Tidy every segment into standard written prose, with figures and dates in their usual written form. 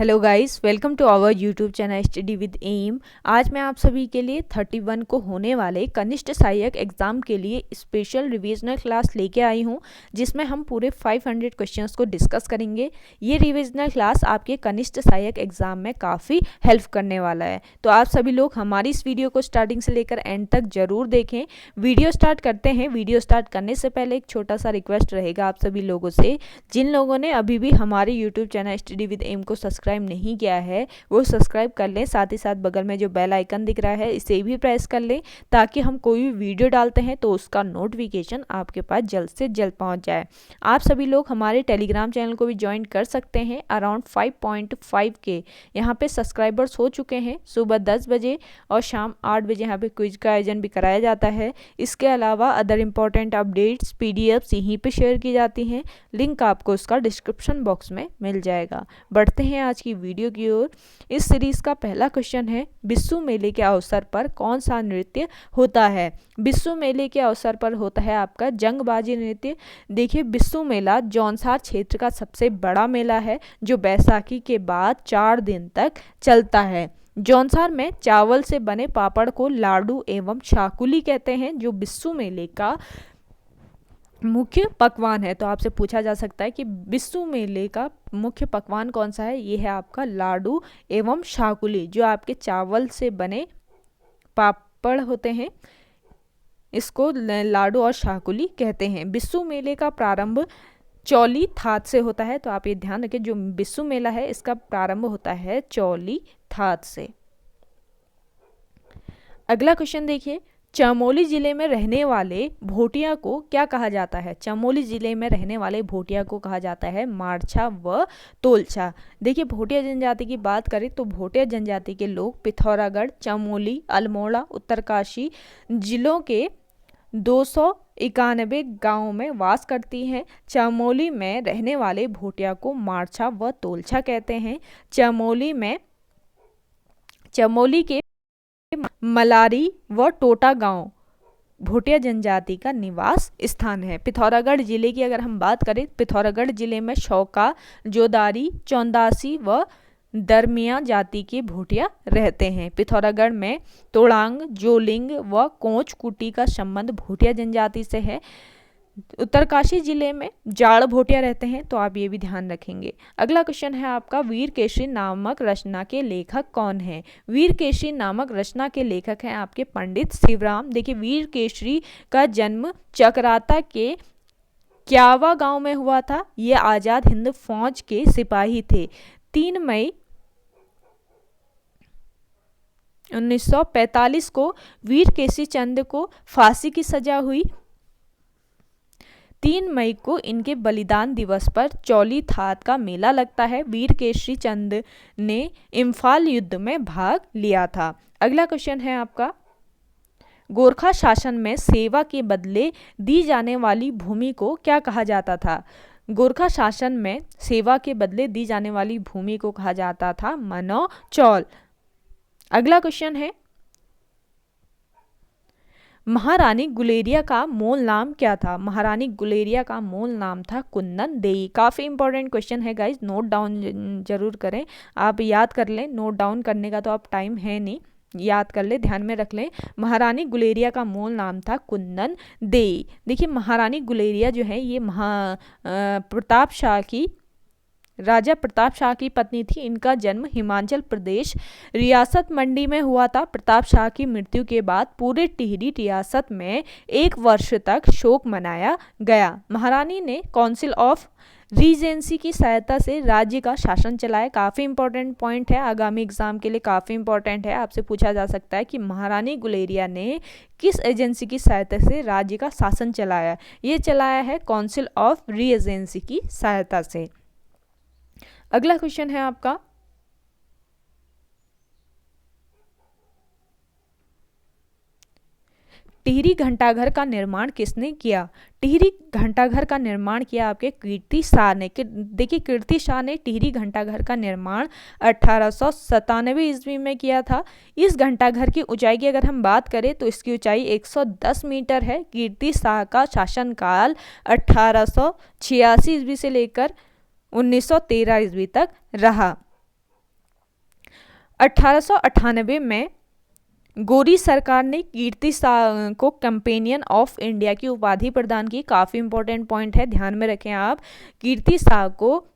Hello guys, welcome to our YouTube channel study with M. आज मैं आप सभी के लिए 31 को होने वाले कनिष्ठ सहायक एग्ज़ाम के लिए स्पेशल रिविजनल क्लास लेके आई हूँ, जिसमें हम पूरे 500 क्वेश्चंस को डिस्कस करेंगे। ये रिविजनल क्लास आपके कनिष्ठ सहायक एग्ज़ाम में काफ़ी हेल्प करने वाला है, तो आप सभी लोग हमारी इस वीडियो को स्टार्टिंग से लेकर एंड तक ज़रूर देखें। वीडियो स्टार्ट करते हैं। वीडियो स्टार्ट करने से पहले एक छोटा सा रिक्वेस्ट रहेगा आप सभी लोगों से, जिन लोगों ने अभी भी हमारे YouTube channel study with M को सब्सक्राइब नहीं किया है वो सब्सक्राइब कर लें। साथ ही साथ बगल में जो बेल आइकन दिख रहा है इसे भी प्रेस कर लें, ताकि हम कोई भी वीडियो डालते हैं तो उसका नोटिफिकेशन आपके पास जल्द से जल्द पहुंच जाए। आप सभी लोग हमारे टेलीग्राम चैनल को भी ज्वाइन कर सकते हैं। अराउंड 5.5 के यहाँ पे सब्सक्राइबर्स हो चुके हैं। सुबह 10 बजे और शाम 8 बजे यहाँ पे क्विज का आयोजन भी कराया जाता है। इसके अलावा अदर इम्पॉर्टेंट अपडेट्स PDFs यहीं पे शेयर की जाती हैं। लिंक आपको उसका डिस्क्रिप्शन बॉक्स में मिल जाएगा। बढ़ते हैं आज की वीडियो की ओर। इस सीरीज का पहला क्वेश्चन है, बिस्सू मेले के अवसर पर कौन सा नृत्य होता है? बिस्सू मेले के अवसर पर होता है आपका जंगबाजी नृत्य। देखिए, बिस्सू मेला जौनसार क्षेत्र का सबसे बड़ा मेला है, जो बैसाखी के बाद 4 दिन तक चलता है। जौनसार में चावल से बने पापड़ को लाडू एवं शाकुली कहते हैं, जो बिस्सू मेले का मुख्य पकवान है। तो आपसे पूछा जा सकता है कि बिस्सू मेले का मुख्य पकवान कौन सा है? ये है आपका लाडू एवं शाकुली, जो आपके चावल से बने पापड़ होते हैं, इसको लाडू और शाकुली कहते हैं। बिस्सू मेले का प्रारंभ चौली थात से होता है। तो आप ये ध्यान रखें, जो बिस्सू मेला है इसका प्रारंभ होता है चौली थात से। अगला क्वेश्चन देखिए, चमोली जिले में रहने वाले भोटिया को क्या कहा जाता है? चमोली जिले में रहने वाले भोटिया को कहा जाता है मारछा व तोलछा। देखिए, भोटिया जनजाति की बात करें तो भोटिया जनजाति के लोग पिथौरागढ़, चमोली, अल्मोड़ा, उत्तरकाशी जिलों के 291 गांवों में वास करती हैं। चमोली में रहने वाले भोटिया को मारछा व तोलछा कहते हैं। चमोली के मलारी व टोटा गांव भोटिया जनजाति का निवास स्थान है। पिथौरागढ़ जिले की अगर हम बात करें, पिथौरागढ़ जिले में शौका, जोदारी, चौंदासी व दरमिया जाति के भोटिया रहते हैं। पिथौरागढ़ में तोड़ांग, जोलिंग व कोंच कुटी का संबंध भोटिया जनजाति से है। उत्तरकाशी जिले में जाड़ भोटिया रहते हैं, तो आप ये भी ध्यान रखेंगे। अगला क्वेश्चन है आपका, वीर केसरी नामक रचना के लेखक कौन है? वीर केसरी नामक रचना के लेखक हैं आपके पंडित शिवराम। देखिए, वीर केसरी का जन्म चकराता के क्यावा गांव में हुआ था। ये आजाद हिंद फौज के सिपाही थे। 3 मई 1945 को वीर केसरी चंद को फांसी की सजा हुई। 3 मई को इनके बलिदान दिवस पर चौली थात का मेला लगता है। वीर केसरी चंद ने इम्फाल युद्ध में भाग लिया था। अगला क्वेश्चन है आपका, गोरखा शासन में सेवा के बदले दी जाने वाली भूमि को क्या कहा जाता था? गोरखा शासन में सेवा के बदले दी जाने वाली भूमि को कहा जाता था मनोचौल। अगला क्वेश्चन है, महारानी गुलेरिया का मूल नाम क्या था? महारानी गुलेरिया का मूल नाम था कुंदन देई। काफ़ी इंपॉर्टेंट क्वेश्चन है गाइज, नोट डाउन जरूर करें। आप याद कर लें, नोट डाउन करने का तो आप टाइम है नहीं, याद कर ले, ध्यान में रख लें। महारानी गुलेरिया का मूल नाम था कुंदन देई। देखिए, महारानी गुलेरिया जो है ये राजा प्रताप शाह की पत्नी थी। इनका जन्म हिमाचल प्रदेश रियासत मंडी में हुआ था। प्रताप शाह की मृत्यु के बाद पूरे टिहरी रियासत में 1 वर्ष तक शोक मनाया गया। महारानी ने काउंसिल ऑफ रीजेंसी की सहायता से राज्य का शासन चलाया। काफ़ी इंपॉर्टेंट पॉइंट है, आगामी एग्जाम के लिए काफ़ी इंपॉर्टेंट है। आपसे पूछा जा सकता है कि महारानी गुलेरिया ने किस एजेंसी की सहायता से राज्य का शासन चलाया? ये चलाया है काउंसिल ऑफ रीजेंसी की सहायता से। अगला क्वेश्चन है आपका, टिहरी घंटाघर का निर्माण किसने किया? टिहरी घंटाघर का निर्माण किया आपके कीर्ति शाह ने। देखिए, कीर्ति शाह ने टिहरी घंटाघर का निर्माण 1897 ईस्वी में किया था। इस घंटाघर की ऊंचाई की अगर हम बात करें तो इसकी ऊंचाई 110 मीटर है। कीर्ति शाह का शासनकाल 1886 ईस्वी से लेकर 1913 ईस्वी तक रहा। 1898 में गोरी सरकार ने कीर्ति शाह को कंपेनियन ऑफ इंडिया की उपाधि प्रदान की। काफ़ी इंपॉर्टेंट पॉइंट है, ध्यान में रखें आप। कीर्ति शाह को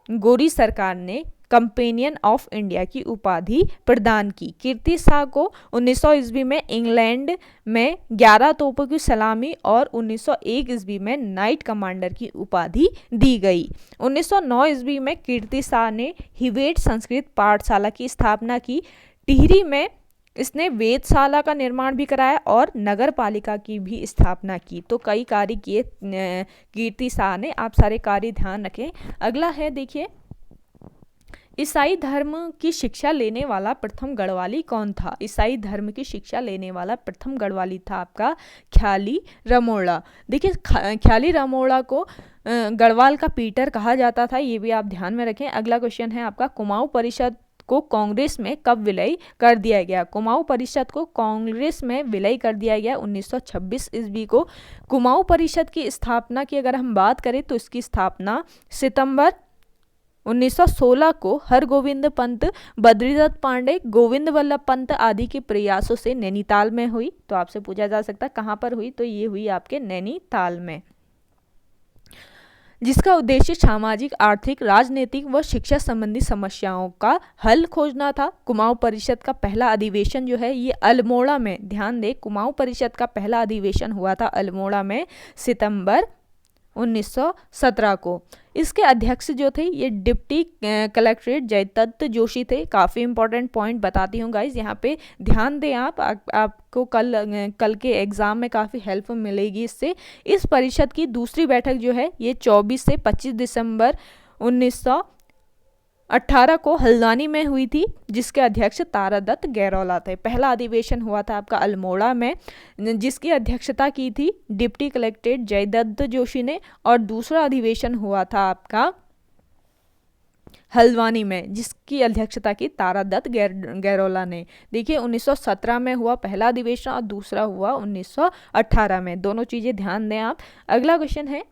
गोरी सरकार ने कंपेनियन ऑफ इंडिया की उपाधि प्रदान की। कीर्ति शाह को 1900 ईस्वी में इंग्लैंड में 11 तोपों की सलामी और 1901 ईस्वी में नाइट कमांडर की उपाधि दी गई। 1909 ईस्वी में कीर्ति शाह ने हिवेट संस्कृत पाठशाला की स्थापना की। टिहरी में इसने वेदशाला का निर्माण भी कराया और नगर पालिका की भी स्थापना की। तो कई कार्य किए कीर्ति शाह ने, आप सारे कार्य ध्यान रखें। अगला है, देखिए, ईसाई धर्म की शिक्षा लेने वाला प्रथम गढ़वाली कौन था? ईसाई धर्म की शिक्षा लेने वाला प्रथम गढ़वाली था आपका ख्याली रमोड़ा। देखिए, ख्याली रमोड़ा को गढ़वाल का पीटर कहा जाता था, ये भी आप ध्यान में रखें। अगला क्वेश्चन है आपका, कुमाऊं परिषद को कांग्रेस में कब विलय कर दिया गया? कुमाऊं परिषद को कांग्रेस में विलय कर दिया गया 1926 ईस्वी को। कुमाऊं परिषद की स्थापना की अगर हम बात करें तो इसकी स्थापना सितंबर 1916 को हरगोविंद पंत, बद्रीदत्त पांडे, गोविंद वल्लभ पंत आदि के प्रयासों से नैनीताल में हुई। तो आपसे पूछा जा सकता है कहाँ पर हुई, तो ये हुई आपके नैनीताल में, जिसका उद्देश्य सामाजिक, आर्थिक, राजनीतिक व शिक्षा संबंधी समस्याओं का हल खोजना था। कुमाऊं परिषद का पहला अधिवेशन जो है ये अल्मोड़ा में, ध्यान दें, कुमाऊं परिषद का पहला अधिवेशन हुआ था अल्मोड़ा में सितंबर 1917 को। इसके अध्यक्ष जो थे ये डिप्टी कलेक्ट्रेट जयदत्त जोशी थे। काफ़ी इंपॉर्टेंट पॉइंट बताती हूँ गाइज, यहाँ पे ध्यान दें आपको कल के एग्जाम में काफ़ी हेल्प मिलेगी इससे। इस परिषद की दूसरी बैठक जो है ये 24 से 25 दिसंबर 1918 को हल्द्वानी में हुई थी, जिसके अध्यक्ष तारादत्त गैरोला थे। पहला अधिवेशन हुआ था आपका अल्मोड़ा में, जिसकी अध्यक्षता की थी डिप्टी कलेक्ट्रेट जयदत्त जोशी ने, और दूसरा अधिवेशन हुआ था आपका हल्द्वानी में, जिसकी अध्यक्षता की तारादत्त गैरोला ने। देखिए, 1917 में हुआ पहला अधिवेशन और दूसरा हुआ 1918 में, दोनों चीज़ें ध्यान दें आप। अगला क्वेश्चन है,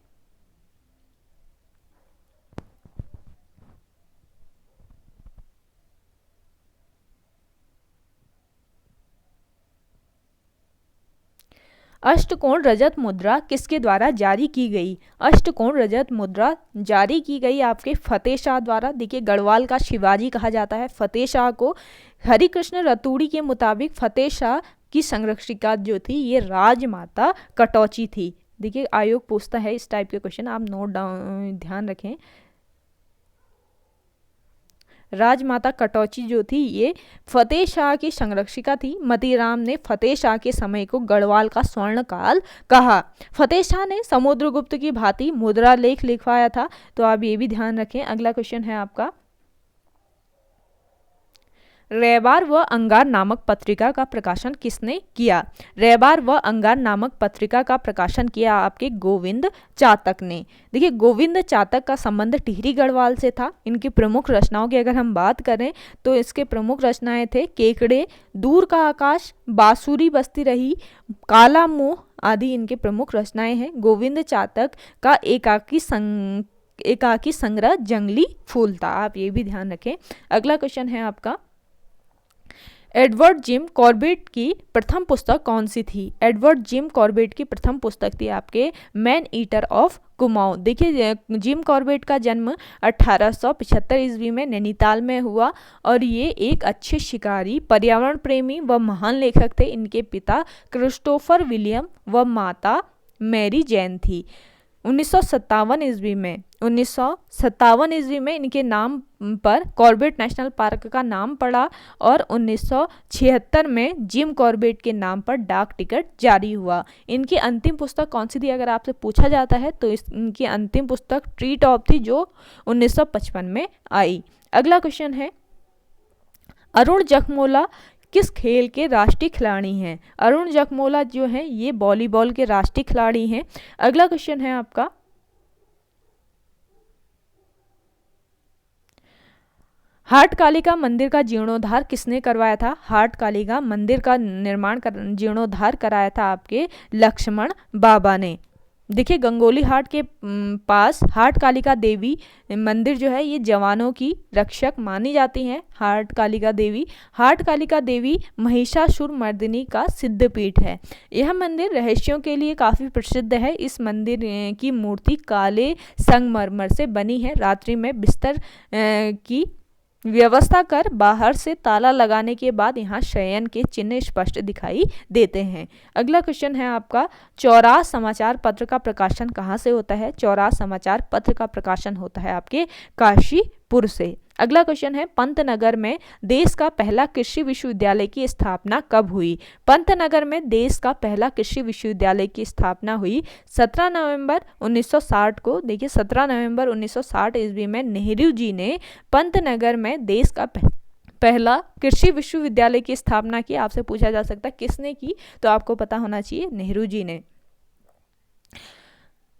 अष्टकोण रजत मुद्रा किसके द्वारा जारी की गई? अष्टकोण रजत मुद्रा जारी की गई आपके फतेह शाह द्वारा। देखिए, गढ़वाल का शिवाजी कहा जाता है फतेह शाह को। हरिकृष्ण रतूड़ी के मुताबिक फतेह शाह की संरक्षिका जो थी ये राजमाता कटौची थी। देखिए, आयोग पूछता है इस टाइप के क्वेश्चन, आप नोट डाउन ध्यान रखें। राजमाता कटौची जो थी ये फतेह शाह की संरक्षिका थी। मतीराम ने फतेह शाह के समय को गढ़वाल का स्वर्ण काल कहा। फतेह शाह ने समुद्रगुप्त की भांति मुद्रा लेख लिखवाया था, तो आप ये भी ध्यान रखें। अगला क्वेश्चन है आपका, रैबार व अंगार नामक पत्रिका का प्रकाशन किसने किया? रैबार व अंगार नामक पत्रिका का प्रकाशन किया आपके गोविंद चातक ने। देखिए, गोविंद चातक का संबंध टिहरी गढ़वाल से था। इनकी प्रमुख रचनाओं की अगर हम बात करें तो इसके प्रमुख रचनाएं थे केकड़े, दूर का आकाश, बांसुरी बजती रही, काला मुंह आदि इनके प्रमुख रचनाएं हैं। गोविंद चातक का एकाकी संग्रह जंगली फूल था, आप ये भी ध्यान रखें। अगला क्वेश्चन है आपका, एडवर्ड जिम कॉर्बेट की प्रथम पुस्तक कौन सी थी? एडवर्ड जिम कॉर्बेट की प्रथम पुस्तक थी आपके मैन ईटर ऑफ कुमाऊं। देखिए, जिम कॉर्बेट का जन्म 1875 ईस्वी में नैनीताल में हुआ और ये एक अच्छे शिकारी, पर्यावरण प्रेमी व महान लेखक थे। इनके पिता क्रिस्टोफर विलियम व माता मैरी जैन थी। 1957 ईस्वी में इनके नाम पर कॉर्बेट नेशनल पार्क का नाम पड़ा और 1976 में जिम कॉर्बेट के नाम पर डाक टिकट जारी हुआ। इनकी अंतिम पुस्तक कौन सी थी अगर आपसे पूछा जाता है तो इनकी अंतिम पुस्तक ट्री टॉप थी, जो 1955 में आई। अगला क्वेश्चन है, अरुण जखमोला किस खेल के राष्ट्रीय खिलाड़ी हैं? अरुण जखमोला जो हैं ये वॉलीबॉल के राष्ट्रीय खिलाड़ी हैं। अगला क्वेश्चन है आपका, हाटकालिका मंदिर का जीर्णोद्धार किसने करवाया था? हाटकालिका मंदिर का निर्माण जीर्णोद्धार कराया था आपके लक्ष्मण बाबा ने। देखिए गंगोली हाट के पास हाट कालिका देवी मंदिर जो है ये जवानों की रक्षक मानी जाती हैं। हाट कालिका देवी महिषासुर मर्दिनी का सिद्धपीठ है। यह मंदिर रहस्यों के लिए काफ़ी प्रसिद्ध है। इस मंदिर की मूर्ति काले संगमरमर से बनी है। रात्रि में बिस्तर की व्यवस्था कर बाहर से ताला लगाने के बाद यहाँ शयन के चिन्ह स्पष्ट दिखाई देते हैं। अगला क्वेश्चन है आपका, चौराहा समाचार पत्र का प्रकाशन कहाँ से होता है? चौराहा समाचार पत्र का प्रकाशन होता है आपके काशीपुर से। अगला क्वेश्चन है, पंतनगर में देश का पहला कृषि विश्वविद्यालय की स्थापना कब हुई? पंतनगर में देश का पहला कृषि विश्वविद्यालय की स्थापना हुई 17 नवंबर 1960 को। देखिए 17 नवंबर 1960 ईस्वी में नेहरू जी ने पंतनगर में देश का पहला कृषि विश्वविद्यालय की स्थापना की। आपसे पूछा जा सकता है किसने की, तो आपको पता होना चाहिए नेहरू जी ने।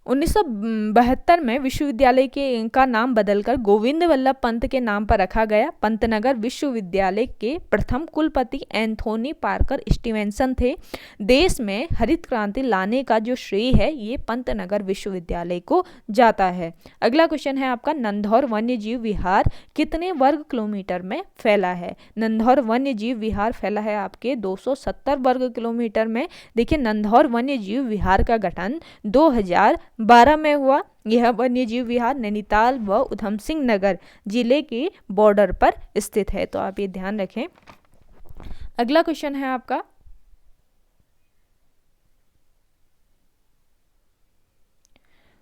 1972 में विश्वविद्यालय का नाम बदलकर गोविंद वल्लभ पंत के नाम पर रखा गया। पंतनगर विश्वविद्यालय के प्रथम कुलपति एंथोनी पार्कर स्टीवेंसन थे। देश में हरित क्रांति लाने का जो श्रेय है ये पंतनगर विश्वविद्यालय को जाता है। अगला क्वेश्चन है आपका, नंधौर वन्य जीव विहार कितने वर्ग किलोमीटर में फैला है? नंधौर वन्य जीव विहार फैला है आपके 270 वर्ग किलोमीटर में। देखिए नंधौर वन्य जीव विहार का गठन 2012 में हुआ। यह वन्य जीव विहार नैनीताल व उधम सिंह नगर जिले के बॉर्डर पर स्थित है, तो आप ये ध्यान रखें। अगला क्वेश्चन है आपका,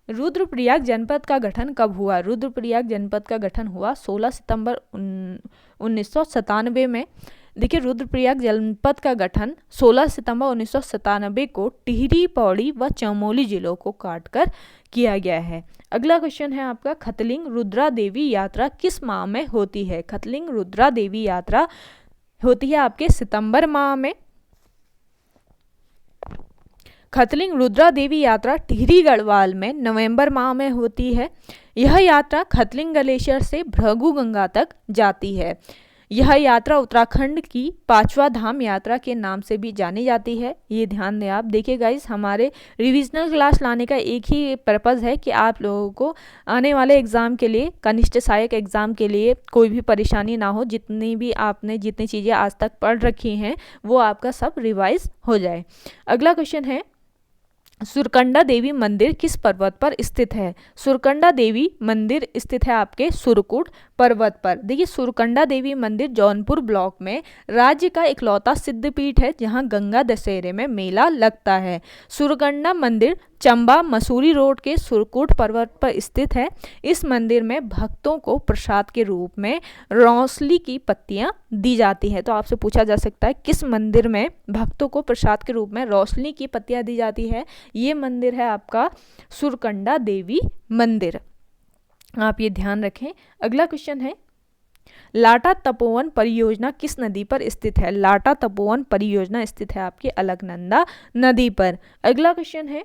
रुद्रप्रयाग जनपद का गठन कब हुआ? रुद्रप्रयाग जनपद का गठन हुआ 16 सितंबर 1997 में। देखिए रुद्रप्रयाग जनपद का गठन 16 सितंबर 1997 को टिहरी, पौड़ी व चमोली जिलों को काटकर किया गया है। अगला क्वेश्चन है आपका, खतलिंग रुद्रा देवी यात्रा किस माह में होती है? खतलिंग रुद्रा देवी यात्रा होती है आपके सितंबर माह में। खतलिंग रुद्रा देवी यात्रा टिहरी गढ़वाल में नवंबर माह में होती है। यह यात्रा खतलिंग ग्लेशियर से भृगु गंगा तक जाती है। यह यात्रा उत्तराखंड की 5वां धाम यात्रा के नाम से भी जानी जाती है। ये ध्यान दें आप। देखिए गाइस, हमारे रिविजनल क्लास लाने का एक ही पर्पज़ है कि आप लोगों को आने वाले एग्ज़ाम के लिए, कनिष्ठ सहायक एग्ज़ाम के लिए कोई भी परेशानी ना हो। जितनी चीज़ें आज तक पढ़ रखी हैं वो आपका सब रिवाइज हो जाए। अगला क्वेश्चन है, सुरकंडा देवी मंदिर किस पर्वत पर स्थित है? सुरकंडा देवी मंदिर स्थित है आपके सुरकुट पर्वत पर। देखिए सुरकंडा देवी मंदिर जौनपुर ब्लॉक में राज्य का इकलौता सिद्धपीठ है जहां गंगा दशहरे में मेला लगता है। सुरकंडा मंदिर चंबा मसूरी रोड के सुरकुट पर्वत पर स्थित है। इस मंदिर में भक्तों को प्रसाद के रूप में रौसली की पत्तियां दी जाती है। तो आपसे पूछा जा सकता है किस मंदिर में भक्तों को प्रसाद के रूप में रौसली की पत्तियां दी जाती है? ये मंदिर है आपका सुरकंडा देवी मंदिर। आप ये ध्यान रखें। अगला क्वेश्चन है, लाटा तपोवन परियोजना किस नदी पर स्थित है? लाटा तपोवन परियोजना स्थित है आपके अलकनंदा नदी पर। अगला क्वेश्चन है,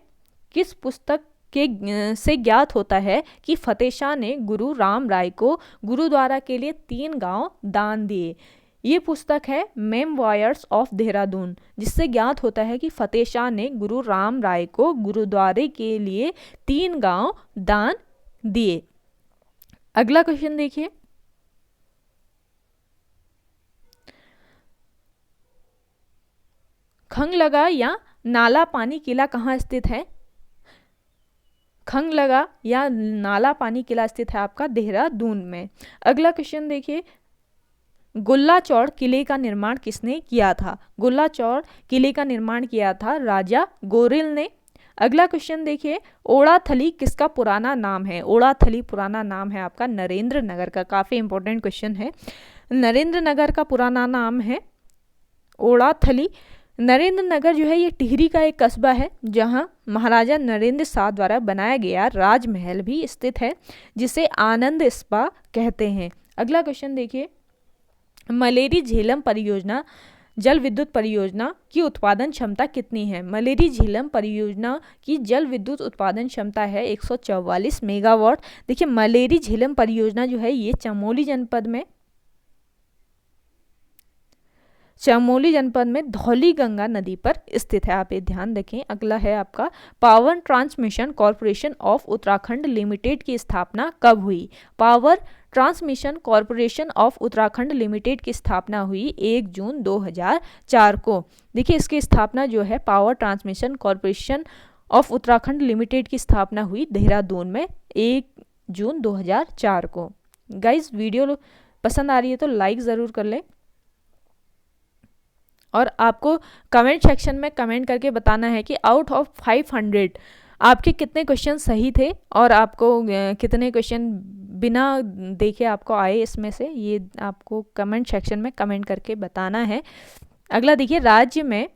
किस पुस्तक से ज्ञात होता है कि फतेह शाह ने गुरु राम राय को गुरुद्वारा के लिए 3 गांव दान दिए? ये पुस्तक है मेमोयर्स ऑफ देहरादून, जिससे ज्ञात होता है कि फतेह शाह ने गुरु राम राय को गुरुद्वारे के लिए 3 गांव दान दिए। अगला क्वेश्चन देखिए, खंगलगा या नाला पानी किला कहाँ स्थित है? खंगलगा या नाला पानी किला स्थित है आपका देहरादून में। अगला क्वेश्चन देखिए, गुल्लाचौड़ किले का निर्माण किसने किया था? गुल्लाचौड़ किले का निर्माण किया था राजा गोरिल ने। अगला क्वेश्चन देखिए, ओड़ाथली किसका पुराना नाम है? ओड़ाथली पुराना नाम है आपका नरेंद्र नगर का। काफ़ी इंपॉर्टेंट क्वेश्चन है। नरेंद्र नगर का पुराना नाम है ओड़ाथली। नरेंद्र नगर जो है ये टिहरी का एक कस्बा है जहां महाराजा नरेंद्र शाह द्वारा बनाया गया राजमहल भी स्थित है जिसे आनंद स्पा कहते हैं। अगला क्वेश्चन देखिए, मलेरी झेलम परियोजना जल विद्युत परियोजना की उत्पादन क्षमता कितनी है? मलेरी झेलम परियोजना की जल विद्युत उत्पादन क्षमता है 144 मेगावाट। देखिए मलेरी झेलम परियोजना जो है ये चमोली जनपद में चमोली जनपद में धौली गंगा नदी पर स्थित है। आप ये ध्यान रखें। अगला है आपका power transmission corporation of Uttarakhand limited की स्थापना कब हुई? Power transmission corporation of Uttarakhand limited की स्थापना हुई 1 जून 2004 को। देखिए इसकी स्थापना जो है power transmission corporation of Uttarakhand limited की स्थापना हुई देहरादून में 1 जून 2004 को। गाइस वीडियो पसंद आ रही है तो लाइक ज़रूर कर लें और आपको कमेंट सेक्शन में कमेंट करके बताना है कि आउट ऑफ 500 आपके कितने क्वेश्चन सही थे और आपको कितने क्वेश्चन बिना देखे आपको आए इसमें से, ये आपको कमेंट सेक्शन में कमेंट करके बताना है। अगला देखिए, राज्य में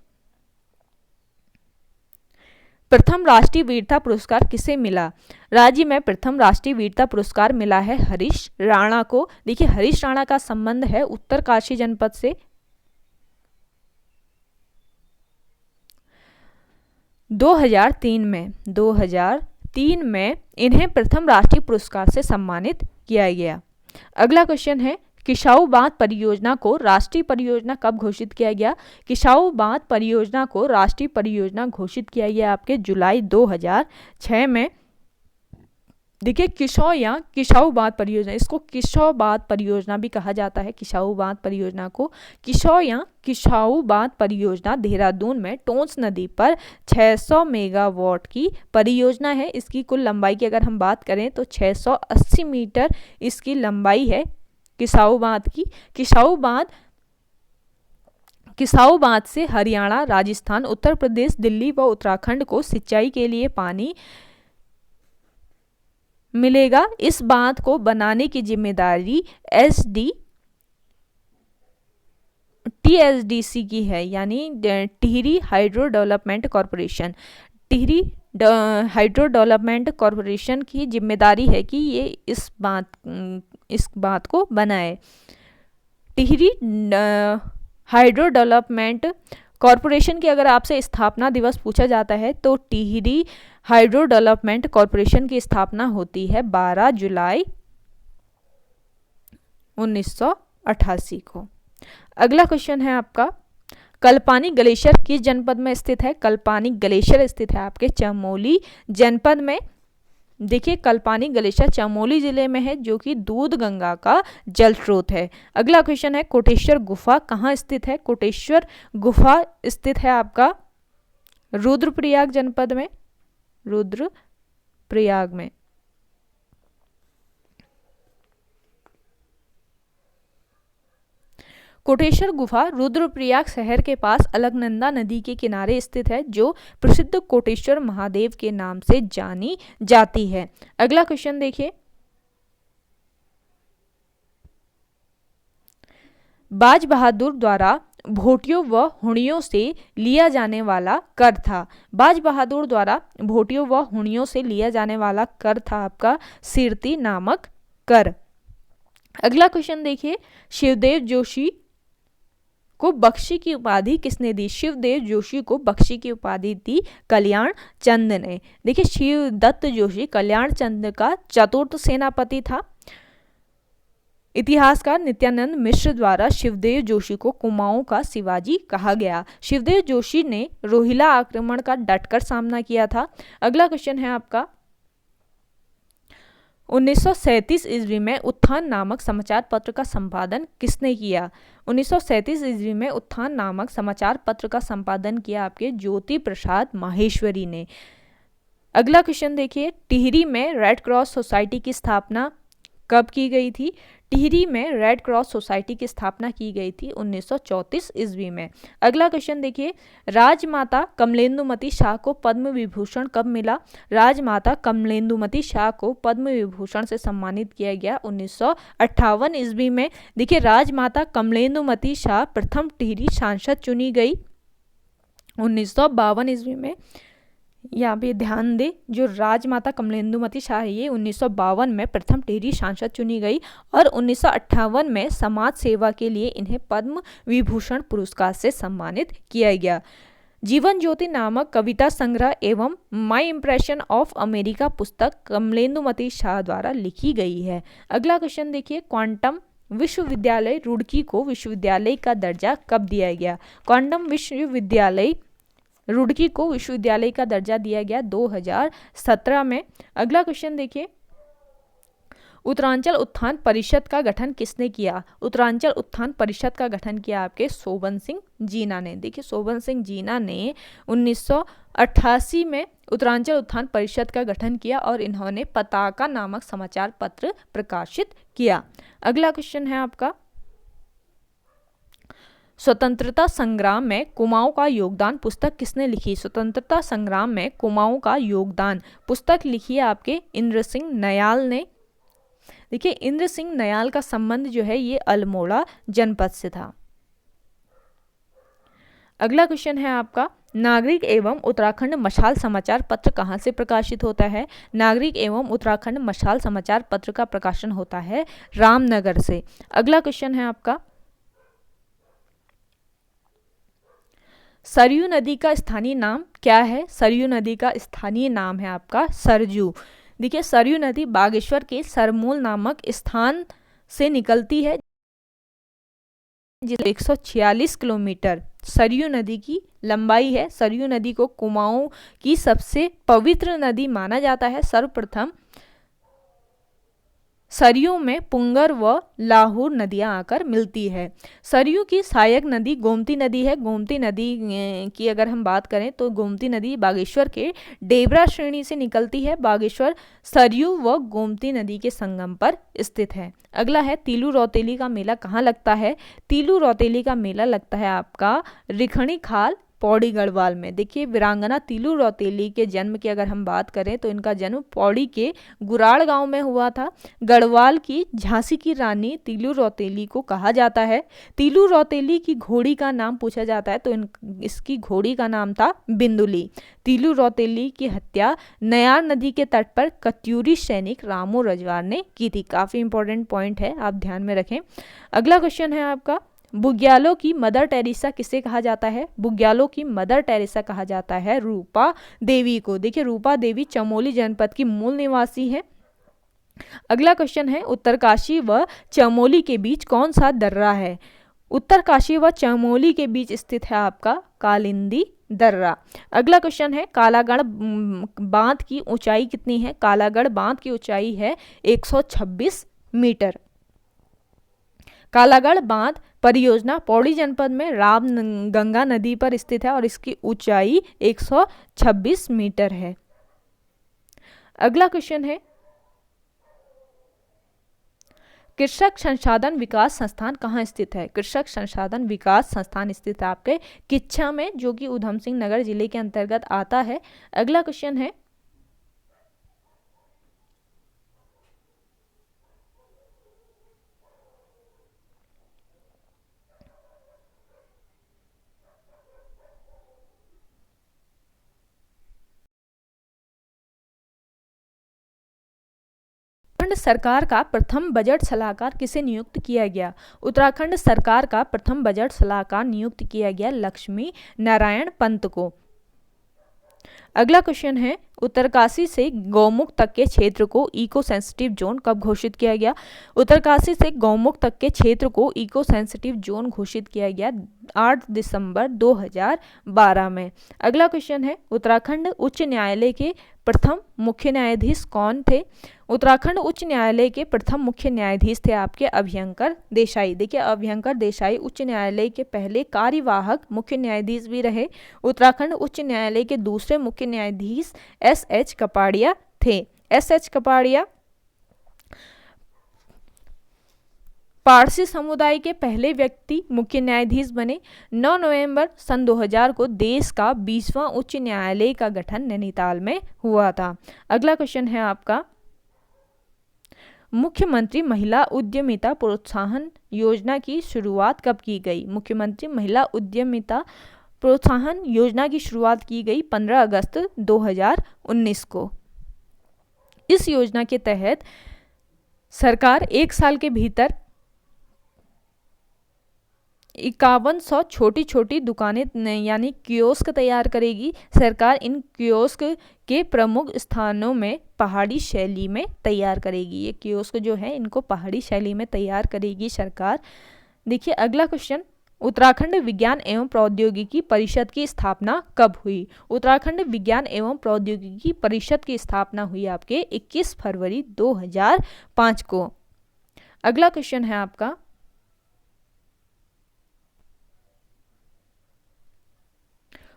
प्रथम राष्ट्रीय वीरता पुरस्कार किसे मिला? राज्य में प्रथम राष्ट्रीय वीरता पुरस्कार मिला है हरीश राणा को। देखिए हरीश राणा का संबंध है उत्तरकाशी जनपद से। 2003 में इन्हें प्रथम राष्ट्रीय पुरस्कार से सम्मानित किया गया। अगला क्वेश्चन है, किसाऊ बांध परियोजना को राष्ट्रीय परियोजना कब घोषित किया गया? किसाऊ बांध परियोजना को राष्ट्रीय परियोजना घोषित किया गया आपके जुलाई 2006 में। देखिए किसाऊ बांध परियोजना, इसको किसाऊ बांध परियोजना भी कहा जाता है। किसाऊ बांध परियोजना को किसाऊ बांध परियोजना देहरादून में टोंस नदी पर 600 मेगावाट की परियोजना है। इसकी कुल लंबाई की अगर हम बात करें तो 680 मीटर इसकी लंबाई है किसाऊ बांध की। किसाऊ बांध से हरियाणा, राजस्थान, उत्तर प्रदेश, दिल्ली व उत्तराखंड को सिंचाई के लिए पानी मिलेगा। इस बांध को बनाने की जिम्मेदारी THDC की है, यानी Tehri hydro development corporation. Tehri hydro development corporation की जिम्मेदारी है कि ये इस बांध को बनाए। टिहरी हाइड्रो डेवलपमेंट कॉरपोरेशन की अगर आपसे स्थापना दिवस पूछा जाता है तो टिहरी हाइड्रो डेवलपमेंट कॉरपोरेशन की स्थापना होती है 12 जुलाई 1988 को। अगला क्वेश्चन है आपका, कल्पानी ग्लेशियर किस जनपद में स्थित है? कल्पानी ग्लेशियर स्थित है आपके चमोली जनपद में। देखिए कल्पानी ग्लेशियर चमोली जिले में है, जो कि दूध गंगा का जल स्रोत है। अगला क्वेश्चन है, कोटेश्वर गुफा कहाँ स्थित है? कोटेश्वर गुफा स्थित है आपका रुद्रप्रयाग जनपद में। रुद्रप्रयाग में। कोटेश्वर गुफा रुद्रप्रयाग शहर के पास अलकनंदा नदी के किनारे स्थित है, जो प्रसिद्ध कोटेश्वर महादेव के नाम से जानी जाती है। अगला क्वेश्चन देखिए, बाज बहादुर द्वारा भोटियों व हुणियों से लिया जाने वाला कर था। बाज बहादुर द्वारा भोटियों व हुणियों से लिया जाने वाला कर था आपका सिरती नामक कर। अगला क्वेश्चन देखिए, शिवदेव जोशी को बख्शी की उपाधि किसने दी? शिवदेव जोशी को बख्शी की उपाधि दी कल्याण चंद ने। देखिए शिवदत्त जोशी कल्याण चंद का चतुर्थ सेनापति था। इतिहासकार नित्यानंद मिश्र द्वारा शिवदेव जोशी को कुमाऊं का शिवाजी कहा गया। शिवदेव जोशी ने रोहिला आक्रमण का डटकर सामना किया था। अगला क्वेश्चन है आपका, 1937 ईस्वी में उत्थान नामक समाचार पत्र का संपादन किसने किया? 1937 ईस्वी में उत्थान नामक समाचार पत्र का संपादन किया आपके ज्योति प्रसाद माहेश्वरी ने। अगला क्वेश्चन देखिए, टिहरी में रेड क्रॉस सोसाइटी की स्थापना कब की गई थी? टिहरी में रेड क्रॉस सोसाइटी की स्थापना की गई थी 1934 ईस्वी में। अगला क्वेश्चन देखिए, राजमाता कमलेंदुमती शाह को पद्म विभूषण कब मिला? राजमाता कमलेंदुमती शाह को पद्म विभूषण से सम्मानित किया गया 1958 ईस्वी में। देखिए राजमाता कमलेंदुमती शाह प्रथम टिहरी सांसद चुनी गई 1952 ईस्वी में। यहाँ पे ध्यान दें, जो राजमाता कमलेंदुमती शाह है ये 1952 में प्रथम टिहरी सांसद चुनी गई और 1958 में समाज सेवा के लिए इन्हें पद्म विभूषण पुरस्कार से सम्मानित किया गया। जीवन ज्योति नामक कविता संग्रह एवं माई इम्प्रेशन ऑफ अमेरिका पुस्तक कमलेंदुमती शाह द्वारा लिखी गई है। अगला क्वेश्चन देखिए, क्वांटम विश्वविद्यालय रुड़की को विश्वविद्यालय का दर्जा कब दिया गया? क्वांटम विश्वविद्यालय रुड़की को विश्वविद्यालय का दर्जा दिया गया 2017 में। अगला क्वेश्चन देखिए, उत्तरांचल उत्थान परिषद का गठन किसने किया? उत्तरांचल उत्थान परिषद का गठन किया आपके शोभन सिंह जीना ने। देखिए शोभन सिंह जीना ने 1988 में उत्तरांचल उत्थान परिषद का गठन किया और इन्होंने पताका नामक समाचार पत्र प्रकाशित किया। अगला क्वेश्चन है आपका, स्वतंत्रता संग्राम में कुमाऊं का योगदान पुस्तक किसने लिखी? स्वतंत्रता संग्राम में कुमाऊं का योगदान पुस्तक लिखी है आपके इंद्र सिंह नयाल ने। देखिए इंद्र सिंह नयाल का संबंध जो है ये अल्मोड़ा जनपद से था। अगला क्वेश्चन है आपका, नागरिक एवं उत्तराखंड मशाल समाचार पत्र कहाँ से प्रकाशित होता है? नागरिक एवं उत्तराखंड मशाल समाचार पत्र का प्रकाशन होता है रामनगर से। अगला क्वेश्चन है आपका, सरयू नदी का स्थानीय नाम क्या है? सरयू नदी का स्थानीय नाम है आपका सरजू। देखिए सरयू नदी बागेश्वर के सरमूल नामक स्थान से निकलती है, 146 किलोमीटर सरयू नदी की लंबाई है। सरयू नदी को कुमाऊं की सबसे पवित्र नदी माना जाता है। सर्वप्रथम सरयू में पुंगर व लाहौर नदियां आकर मिलती है। सरयू की सहायक नदी गोमती नदी है। गोमती नदी की अगर हम बात करें तो गोमती नदी बागेश्वर के डेबरा श्रेणी से निकलती है। बागेश्वर सरयू व गोमती नदी के संगम पर स्थित है। अगला है, तीलू रौतेली का मेला कहाँ लगता है? तीलू रौतेली का मेला लगता है आपका रिखणी खाल पौड़ी गढ़वाल में। देखिए वीरांगना तीलू रौतेली के जन्म की अगर हम बात करें तो इनका जन्म पौड़ी के गुराड़ गांव में हुआ था। गढ़वाल की झांसी की रानी तीलू रौतेली को कहा जाता है। तीलू रौतेली की घोड़ी का नाम पूछा जाता है तो इसकी घोड़ी का नाम था बिंदुली। तीलू रौतेली की हत्या नयार नदी के तट पर कत्यूरी सैनिक रामो रजवार ने की थी। काफी इंपॉर्टेंट पॉइंट है, आप ध्यान में रखें। अगला क्वेश्चन है आपका, बुग्यालों की मदर टेरेसा किसे कहा जाता है? बुग्यालों की मदर टेरेसा कहा जाता है रूपा देवी को। देखिए रूपा देवी चमोली जनपद की मूल निवासी है। अगला क्वेश्चन है, उत्तरकाशी व चमोली के बीच कौन सा दर्रा है? उत्तरकाशी व चमोली के बीच स्थित है आपका कालिंदी दर्रा। अगला क्वेश्चन है, कालागढ़ बांध की ऊंचाई कितनी है? कालागढ़ बांध की ऊंचाई है 126 मीटर। कालागढ़ बांध परियोजना पौड़ी जनपद में रामगंगा नदी पर स्थित है और इसकी ऊंचाई 126 मीटर है। अगला क्वेश्चन है, कृषक संसाधन विकास संस्थान कहाँ स्थित है? कृषक संसाधन विकास संस्थान स्थित है आपके किच्छा में, जो कि ऊधम सिंह नगर जिले के अंतर्गत आता है। अगला क्वेश्चन है, उत्तराखंड सरकार का प्रथम बजट सलाहकार किसे नियुक्त किया गया? उत्तराखंड सरकार का प्रथम बजट सलाहकार नियुक्त किया गया लक्ष्मी नारायण पंत को। अगला क्वेश्चन है, उत्तरकाशी से गौमुख तक के क्षेत्र को इको सेंसिटिव जोन कब घोषित किया गया? उत्तरकाशी से गौमुख तक के क्षेत्र को इको सेंसिटिव जोन घोषित किया गया 8 दिसंबर 2012 में। अगला क्वेश्चन है, उत्तराखंड उच्च न्यायालय के प्रथम मुख्य न्यायाधीश कौन थे? उत्तराखंड उच्च न्यायालय के प्रथम मुख्य न्यायाधीश थे आपके अभयंकर देसाई। देखिए अभयंकर देसाई उच्च न्यायालय के पहले कार्यवाहक मुख्य न्यायाधीश भी रहे। उत्तराखंड उच्च न्यायालय के दूसरे मुख्य न्यायाधीश एस.एच. कपाड़िया थे। एस.एच. कपाड़िया पारसी समुदाय के पहले व्यक्ति मुख्य न्यायाधीश बने। 9 नवंबर सन 2000 को देश का 20वां उच्च न्यायालय का गठन नैनीताल में हुआ था। अगला क्वेश्चन है आपका, मुख्यमंत्री महिला उद्यमिता प्रोत्साहन योजना की शुरुआत कब की गई? मुख्यमंत्री महिला उद्यमिता प्रोत्साहन योजना की शुरुआत की गई 15 अगस्त 2019 को। इस योजना के तहत सरकार 1 साल के भीतर 5100 छोटी छोटी दुकानें यानी कियोस्क तैयार करेगी। सरकार इन कियोस्क के प्रमुख स्थानों में पहाड़ी शैली में तैयार करेगी। ये कियोस्क जो है इनको पहाड़ी शैली में तैयार करेगी सरकार। देखिए अगला क्वेश्चन, उत्तराखंड विज्ञान एवं प्रौद्योगिकी परिषद की स्थापना कब हुई? उत्तराखंड विज्ञान एवं प्रौद्योगिकी परिषद की स्थापना हुई आपके 21 फरवरी 2005 को। अगला क्वेश्चन है आपका,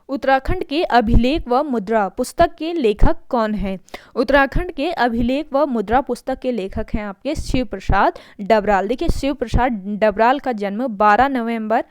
उत्तराखंड के अभिलेख व मुद्रा पुस्तक के लेखक कौन हैं? उत्तराखंड के अभिलेख व मुद्रा पुस्तक के लेखक हैं आपके शिव प्रसाद डबराल। देखिए शिव प्रसाद डबराल का जन्म 12 नवंबर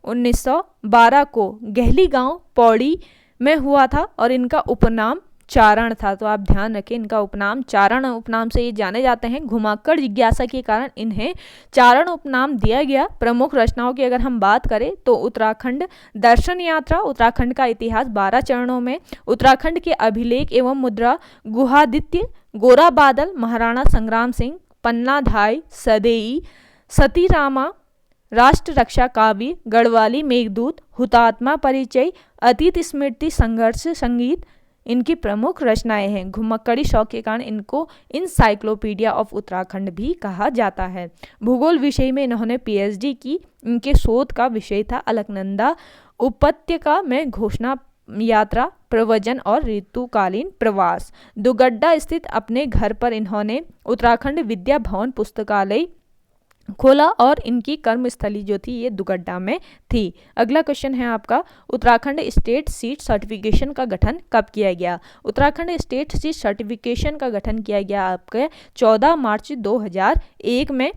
1912 को गहली गांव पौड़ी में हुआ था और इनका उपनाम चारण था। तो आप ध्यान रखें, इनका उपनाम चारण उपनाम से ये जाने जाते हैं। घुमक्कड़ जिज्ञासा के कारण इन्हें चारण उपनाम दिया गया। प्रमुख रचनाओं की अगर हम बात करें तो उत्तराखंड दर्शन यात्रा, उत्तराखंड का इतिहास 12 चरणों में, उत्तराखंड के अभिलेख एवं मुद्रा, गुहादित्य, गोरा बादल, महाराणा संग्राम सिंह, पन्ना धाय, सदेई, सती रामा, राष्ट्र रक्षा काव्य, गढ़वाली मेघदूत, हुतात्मा परिचय, अतीत स्मृति संघर्ष संगीत इनकी प्रमुख रचनाएं हैं। घुमक्कड़ी शौक के कारण इनको इनसाइक्लोपीडिया ऑफ उत्तराखंड भी कहा जाता है। भूगोल विषय में इन्होंने पीएचडी की। इनके शोध का विषय था अलकनंदा उपत्यका में घोषणा यात्रा, प्रवचन और ऋतुकालीन प्रवास। दुगड्डा स्थित अपने घर पर इन्होंने उत्तराखंड विद्या भवन पुस्तकालय खोला और इनकी कर्मस्थली जो थी ये दुगड्डा में थी। अगला क्वेश्चन है आपका, उत्तराखंड स्टेट सीट सर्टिफिकेशन का गठन कब किया गया? उत्तराखंड स्टेट सीट सर्टिफिकेशन का गठन किया गया आपके 14 मार्च 2001 में।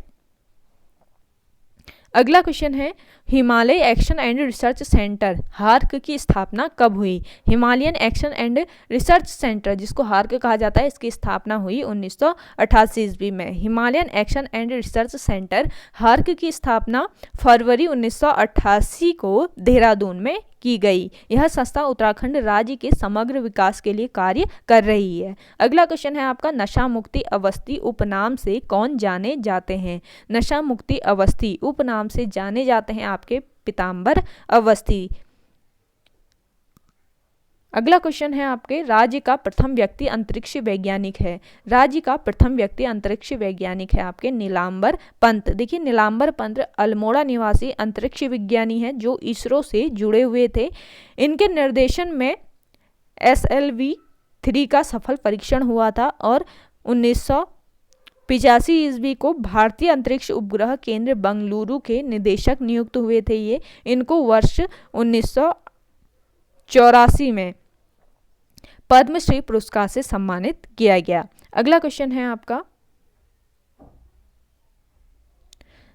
अगला क्वेश्चन है, Himalaya action and research centre hark की स्थापना कब हुई? Himalayan action and research centre जिसको हार्क कहा जाता है, इसकी स्थापना हुई 1988 ईस्वी में। Himalayan action and research centre hark की स्थापना फरवरी 1988 को देहरादून में की गई। यह संस्था उत्तराखंड राज्य के समग्र विकास के लिए कार्य कर रही है। अगला क्वेश्चन है आपका, नशा मुक्ति अवस्थी उपनाम से कौन जाने जाते हैं? नशा मुक्ति अवस्थी उपनाम से जाने जाते हैं आपके पीताम्बर अवस्थी। अगला क्वेश्चन है आपके, राज्य का प्रथम व्यक्ति अंतरिक्ष वैज्ञानिक है। राज्य का प्रथम व्यक्ति अंतरिक्ष वैज्ञानिक है आपके नीलांबर पंत। देखिए नीलांबर पंत अल्मोड़ा निवासी अंतरिक्ष विज्ञानी है जो इसरो से जुड़े हुए थे। इनके निर्देशन में SLV-3 का सफल परीक्षण हुआ था और 1985 ईस्वी को भारतीय अंतरिक्ष उपग्रह केंद्र बंगलुरु के निदेशक नियुक्त हुए थे। ये इनको वर्ष 1984 में पद्मश्री पुरस्कार से सम्मानित किया गया। अगला क्वेश्चन है आपका,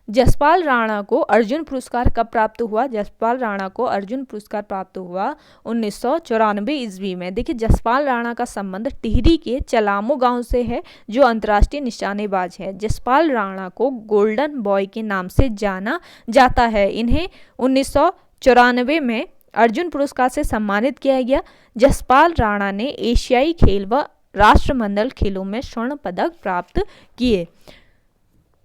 जसपाल राणा को अर्जुन पुरस्कार कब प्राप्त हुआ? जसपाल राणा को अर्जुन पुरस्कार प्राप्त हुआ 1994 ईस्वी में। देखिए जसपाल राणा का संबंध टिहरी के चलामू गांव से है जो अंतर्राष्ट्रीय निशानेबाज है। जसपाल राणा को गोल्डन बॉय के नाम से जाना जाता है। इन्हें 1994 में अर्जुन पुरस्कार से सम्मानित किया गया। जसपाल राणा ने एशियाई खेल व राष्ट्रमंडल खेलों में स्वर्ण पदक प्राप्त किए।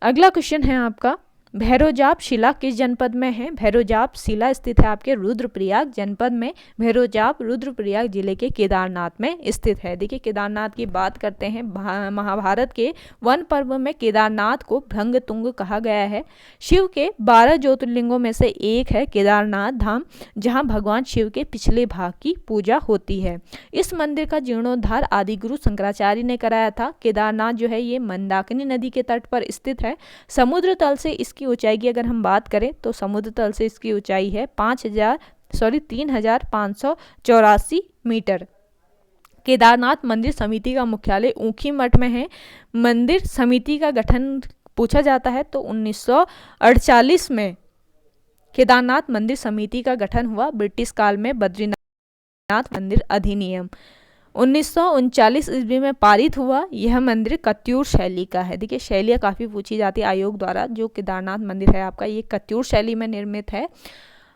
अगला क्वेश्चन है आपका, भैरोजाब शिला किस जनपद में है? भैरोजाब शिला स्थित है आपके रुद्रप्रयाग जनपद में। भैरोजाब रुद्रप्रयाग जिले के केदारनाथ में स्थित है। देखिए केदारनाथ की बात करते हैं, महाभारत के वन पर्व में केदारनाथ को भृंगतुंग कहा गया है। शिव के 12 ज्योतिर्लिंगों में से एक है केदारनाथ धाम, जहां भगवान शिव के पिछले भाग की पूजा होती है। इस मंदिर का जीर्णोद्धार आदिगुरु शंकराचार्य ने कराया था। केदारनाथ जो है ये मंदाकिनी नदी के तट पर स्थित है। समुद्र तल से इसकी ऊंचाई की अगर हम बात करें तो समुद्र तल से इसकी ऊंचाई है 3584 मीटर। केदारनाथ मंदिर समिति का मुख्यालय ऊखी मठ में है। मंदिर समिति का गठन पूछा जाता है तो 1948 में केदारनाथ मंदिर समिति का गठन हुआ। ब्रिटिश काल में बद्रीनाथ मंदिर अधिनियम 1939 ईस्वी में पारित हुआ। यह मंदिर कत्यूर शैली का है। देखिए शैलियाँ काफ़ी पूछी जाती है आयोग द्वारा। जो केदारनाथ मंदिर है आपका ये कत्यूर शैली में निर्मित है।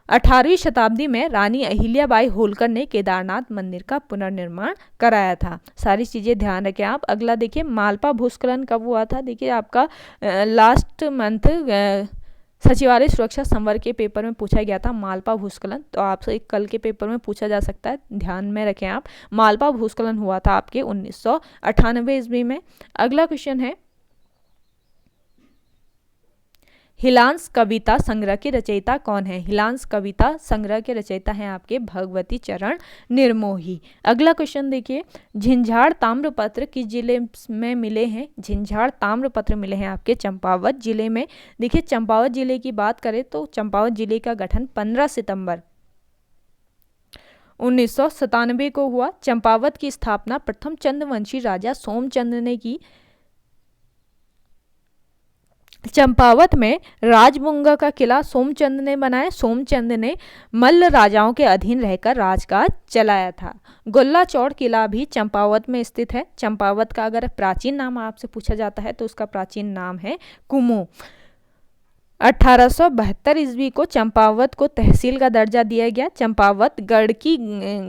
18वीं शताब्दी में रानी अहिल्याबाई होलकर ने केदारनाथ मंदिर का पुनर्निर्माण कराया था। सारी चीज़ें ध्यान रखें आप। अगला देखिए, मालपा भूस्खलन कब हुआ था? देखिए आपका लास्ट मंथ सचिवालय सुरक्षा संवर्ग के पेपर में पूछा गया था मालवा भूस्खलन, तो आपसे कल के पेपर में पूछा जा सकता है, ध्यान में रखें आप। मालवा भूस्खलन हुआ था आपके 1998 ईस्वी में। अगला क्वेश्चन है, हिलांस कविता संग्रह के रचयिता कौन है? हिलांस कविता संग्रह के रचयिता हैं आपके भगवती चरण निर्मोही। अगला क्वेश्चन देखिए, झिंझाड़ ताम्रपत्र किस जिले में मिले हैं? झिंझाड़ ताम्रपत्र मिले हैं आपके चंपावत जिले में। देखिए चंपावत जिले की बात करें तो चंपावत जिले का गठन 15 सितंबर 1997 को हुआ। चंपावत की स्थापना प्रथम चंद्रवंशी राजा सोमचंद ने की। चंपावत में राजबुंगा का किला सोमचंद ने बनाया। सोमचंद ने मल्ल राजाओं के अधीन रहकर राजकाज चलाया था। गोल्ला चौड़ किला भी चंपावत में स्थित है। चंपावत का अगर प्राचीन नाम आपसे पूछा जाता है तो उसका प्राचीन नाम है कुमो। 1872 ईस्वी को चंपावत को तहसील का दर्जा दिया गया। चंपावत गड़की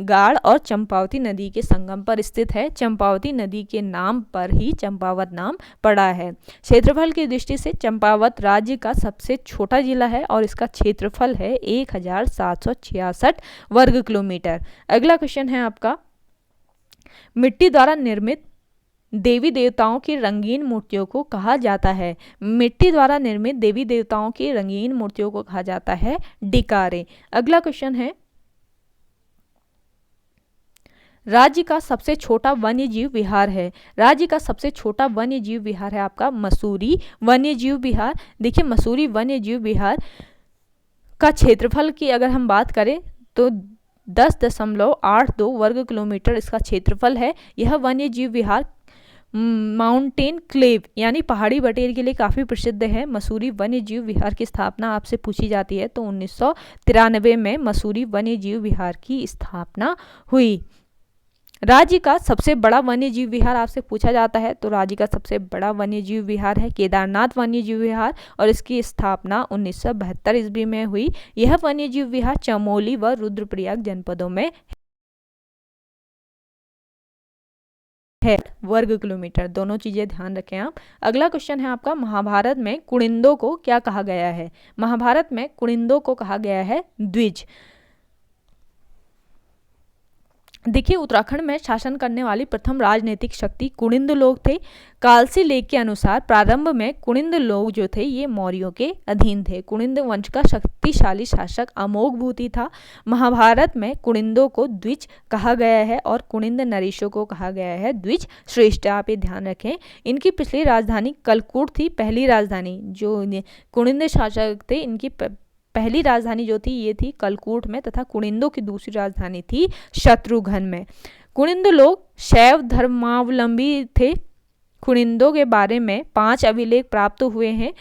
गाड़ और चंपावती नदी के संगम पर स्थित है। चंपावती नदी के नाम पर ही चंपावत नाम पड़ा है। क्षेत्रफल की दृष्टि से चंपावत राज्य का सबसे छोटा जिला है और इसका क्षेत्रफल है 1766 वर्ग किलोमीटर। अगला क्वेश्चन है आपका, मिट्टी द्वारा निर्मित देवी देवताओं की रंगीन मूर्तियों को कहा जाता है? मिट्टी द्वारा निर्मित देवी देवताओं की रंगीन मूर्तियों को कहा जाता है डिकारे। अगला क्वेश्चन है, राज्य का सबसे छोटा वन्यजीव विहार है? राज्य का सबसे छोटा वन्यजीव विहार है आपका मसूरी वन्यजीव विहार। देखिए मसूरी वन्यजीव विहार का क्षेत्रफल की अगर हम बात करें तो 10.82 वर्ग किलोमीटर इसका क्षेत्रफल है। यह वन्यजीव विहार माउंटेन क्लेव यानी पहाड़ी बटेर के लिए काफ़ी प्रसिद्ध है। मसूरी वन्यजीव विहार की स्थापना आपसे पूछी जाती है तो 1993 में मसूरी वन्यजीव विहार की स्थापना हुई। राज्य का सबसे बड़ा वन्यजीव विहार आपसे पूछा जाता है तो राज्य का सबसे बड़ा वन्यजीव विहार है केदारनाथ वन्यजीव विहार और इसकी स्थापना 1972 ईस्वी में हुई। यह वन्यजीव विहार चमोली व रुद्रप्रयाग जनपदों में है। वर्ग किलोमीटर, दोनों चीजें ध्यान रखें आप। अगला क्वेश्चन है आपका, महाभारत में कुणिंदों को क्या कहा गया है? महाभारत में कुणिंदों को कहा गया है द्विज। देखिए उत्तराखंड में शासन करने वाली प्रथम राजनीतिक शक्ति कुणिंद लोग थे। कालसी लेख के अनुसार प्रारंभ में कुणिंद लोग जो थे ये मौर्यों के अधीन थे। कुणिंद वंश का शक्तिशाली शासक अमोघ भूति था। महाभारत में कुणिंदों को द्विज कहा गया है और कुणिंद नरेशों को कहा गया है द्विज श्रेष्ठ। आप ये ध्यान रखें। इनकी पिछली राजधानी कलकूट थी। पहली राजधानी जो कुणिंद शासक थे इनकी पहली राजधानी जो थी ये थी कलकूट में तथा कुणिंदों की दूसरी राजधानी थी शत्रुघ्न में। कुणिंद लोग शैव धर्मावलंबी थे। कुणिंदों के बारे में 5 अभिलेख प्राप्त हुए हैं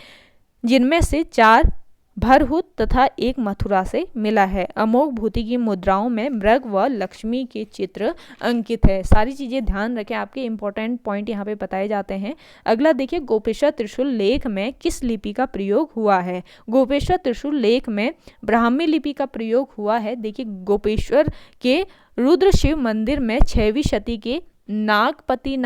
जिनमें से 4 भरहुत तथा 1 मथुरा से मिला है। अमोघ भूति की मुद्राओं में मृग व लक्ष्मी के चित्र अंकित है। सारी चीजें ध्यान रखें, आपके इंपॉर्टेंट पॉइंट यहाँ पे बताए जाते हैं। अगला देखिए, गोपेश्वर त्रिशूल लेख में किस लिपि का प्रयोग हुआ है? गोपेश्वर त्रिशूल लेख में ब्राह्मी लिपि का प्रयोग हुआ है। देखिए गोपेश्वर के रुद्र शिव मंदिर में 6वीं शती के नागपति